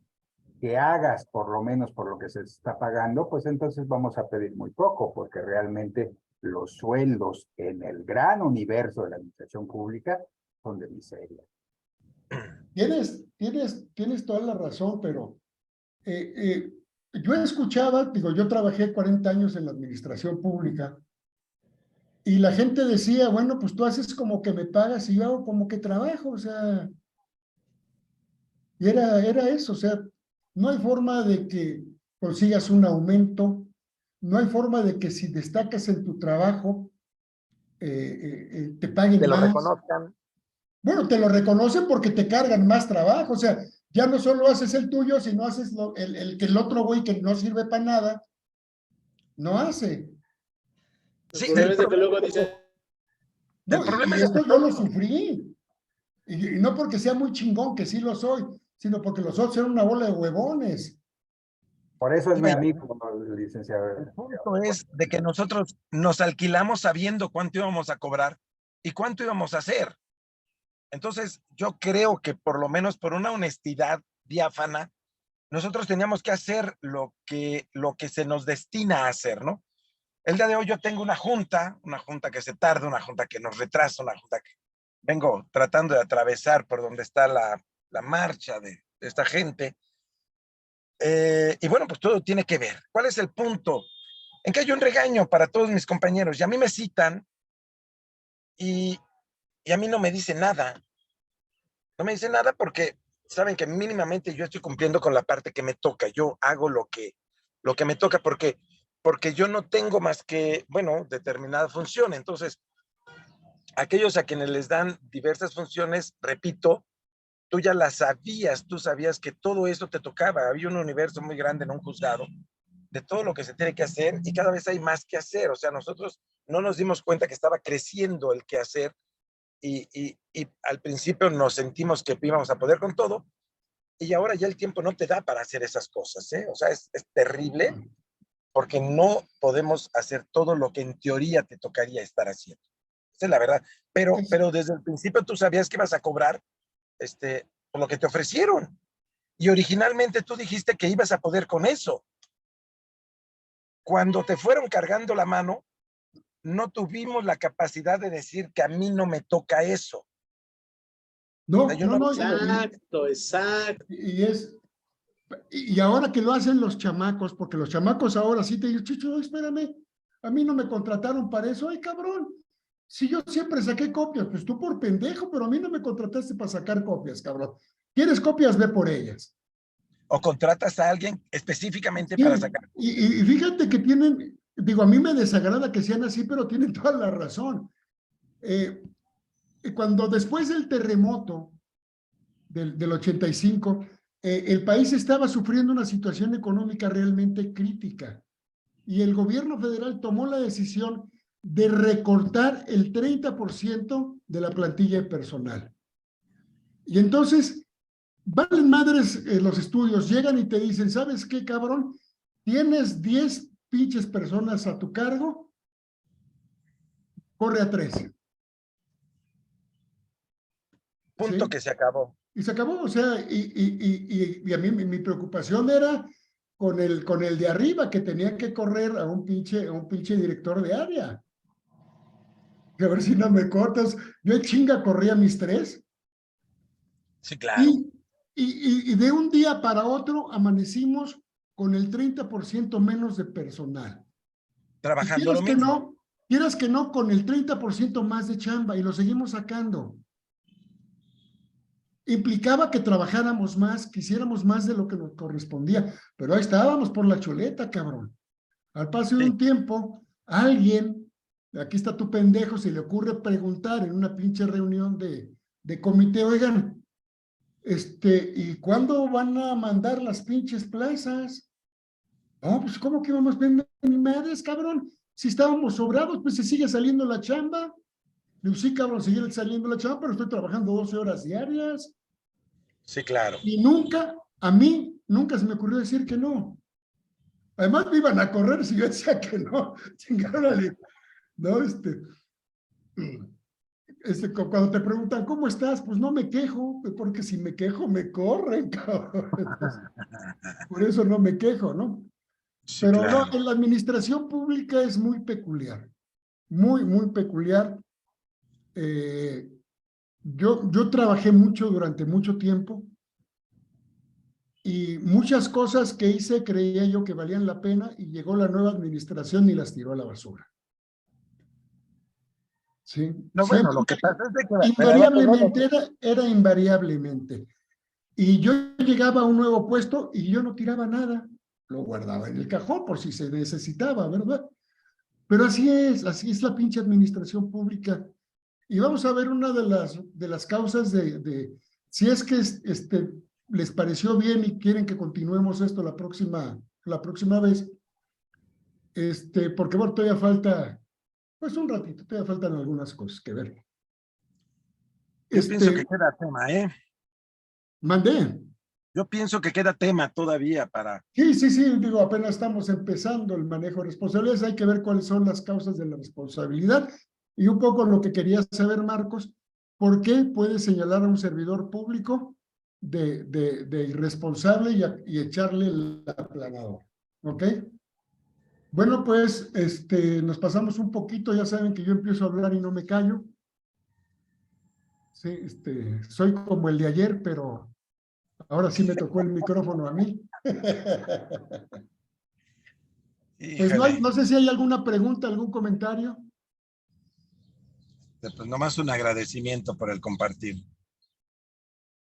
que hagas por lo menos por lo que se está pagando, pues entonces vamos a pedir muy poco, porque realmente los sueldos en el gran universo de la administración pública son de miseria. Tienes toda la razón, pero yo escuchaba, digo, yo trabajé 40 años en la administración pública y la gente decía, bueno, pues tú haces como que me pagas y yo hago como que trabajo, o sea, y era eso, o sea, no hay forma de que consigas un aumento, no hay forma de que si destacas en tu trabajo, te paguen Que lo más. reconozcan. Bueno, te lo reconocen porque te cargan más trabajo, o sea, ya no solo haces el tuyo, sino haces el que el otro güey que no sirve para nada, no hace. El Sí, problema es de que luego dicen, No, problema y es esto de yo lo todo. sufrí. Y no porque sea muy chingón, que sí lo soy, sino porque los otros eran una bola de huevones. Por eso es mi Bueno, amigo, licenciado. el punto es de que nosotros nos alquilamos sabiendo cuánto íbamos a cobrar y cuánto íbamos a hacer. Entonces, yo creo que por lo menos por una honestidad diáfana, nosotros teníamos que hacer lo que se nos destina a hacer, ¿no? El día de hoy yo tengo una junta que se tarda, una junta que nos retrasa, una junta que vengo tratando de atravesar por donde está la marcha de esta gente. Y bueno, pues todo tiene que ver. ¿Cuál es el punto? En que hay un regaño para todos mis compañeros y a mí me citan y, y a mí no me dice nada. No me dice nada porque saben que mínimamente yo estoy cumpliendo con la parte que me toca. Yo hago lo que me toca porque yo no tengo más que, bueno, determinada función. Entonces, aquellos a quienes les dan diversas funciones, repito, tú ya las sabías, tú sabías que todo eso te tocaba. Había un universo muy grande en un juzgado de todo lo que se tiene que hacer y cada vez hay más que hacer. O sea, nosotros no nos dimos cuenta que estaba creciendo el que hacer y al principio nos sentimos que íbamos a poder con todo y ahora ya el tiempo no te da para hacer esas cosas, ¿eh? O sea, es terrible porque no podemos hacer todo lo que en teoría te tocaría estar haciendo. Esa es la verdad. Pero desde el principio tú sabías que ibas a cobrar por lo que te ofrecieron. Y originalmente tú dijiste que ibas a poder con eso. Cuando te fueron cargando la mano, no tuvimos la capacidad de decir que a mí no me toca eso. O sea, No, yo no, no, no, exacto, exacto. y ahora que lo hacen los chamacos, porque los chamacos ahora sí te dicen, Chucho, espérame, a mí no me contrataron para eso, ay cabrón, si yo siempre saqué copias, pues tú por pendejo, pero a mí no me contrataste para sacar copias, cabrón. ¿Quieres copias? Ve por ellas. o contratas a alguien específicamente para Sí, sacar. y fíjate que tienen, digo, a mí me desagrada que sean así, pero tienen toda la razón. Cuando después del terremoto del 85, el país estaba sufriendo una situación económica realmente crítica y el gobierno federal tomó la decisión de recortar el 30% de la plantilla personal. Y entonces, valen madres los estudios, llegan y te dicen, ¿sabes qué, cabrón? Tienes 10 pinches personas a tu cargo, corre a 3. Punto ¿Sí? que se acabó. Y se acabó, o sea, y a mí mi preocupación era con el de arriba, que tenía que correr a un pinche director de área. A ver si no me cortas. Yo en chinga corría mis 3. Sí, claro. Y de un día para otro amanecimos con el 30% menos de personal. Y Trabajando lo mismo. quieras que no, con el 30% más de chamba y lo seguimos sacando. Implicaba que trabajáramos más, que hiciéramos más de lo que nos correspondía, pero ahí estábamos por la chuleta, cabrón. Al paso de Sí. un tiempo, alguien, aquí está tu pendejo, se le ocurre preguntar en una pinche reunión de comité, oigan, ¿y cuándo van a mandar las pinches plazas? No, pues, ¿cómo que vamos a vender ni madres, cabrón? Si estábamos sobrados, pues se sigue saliendo la chamba. Digo, sí, cabrón, sigue saliendo la chamba, pero estoy trabajando 12 horas diarias. Sí, claro. Y a mí, nunca se me ocurrió decir que no. Además me iban a correr si yo decía que no. Chingárale. No, cuando te preguntan, ¿cómo estás? Pues no me quejo, porque si me quejo me corren, cabrón. Entonces, por eso no me quejo, ¿no? Sí, Pero no, claro. en la administración pública es muy peculiar, muy, muy peculiar. Yo trabajé mucho durante mucho tiempo Y muchas cosas que hice creía yo que valían la pena y llegó la nueva administración y las tiró a la basura. Sí. No, bueno, lo que pasa es de que... Invariablemente era invariablemente. Y yo llegaba a un nuevo puesto y yo no tiraba nada. Lo guardaba en el cajón por si se necesitaba, ¿verdad? Pero así es la pinche administración pública. Y vamos a ver una de las causas si es que les pareció bien y quieren que continuemos esto la próxima vez, porque bueno, todavía falta, pues un ratito, todavía faltan algunas cosas que ver. Yo pienso que queda tema, ¿eh? Mandé. Yo pienso que queda tema todavía para... Sí, digo, apenas estamos empezando el manejo de responsabilidades, hay que ver cuáles son las causas de la responsabilidad y un poco lo que quería saber, Marcos, ¿por qué puede señalar a un servidor público de irresponsable y echarle la aplanadora? ¿Ok? Bueno, pues nos pasamos un poquito, ya saben que yo empiezo a hablar y no me callo. Sí, soy como el de ayer, pero ahora sí me tocó el micrófono a mí. Pues no sé si hay alguna pregunta, algún comentario. Pues nomás un agradecimiento por el compartir.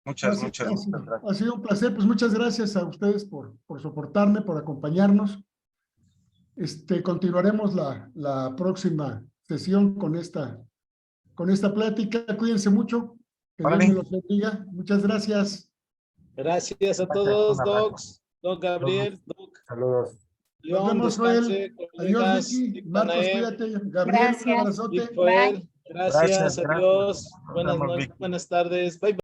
Muchas gracias. Ha sido un placer, pues muchas gracias a ustedes por soportarme, por acompañarnos. Continuaremos la próxima sesión con esta plática. Cuídense mucho. Que Dios me los bendiga. Muchas gracias. Gracias a todos, Doc Gabriel, Doc. Saludos. Nos vemos, Joel. Adiós, Vicky. Marcos, cuídate. Gabriel, un abrazote. Gracias, adiós. Buenas tardes. Bye.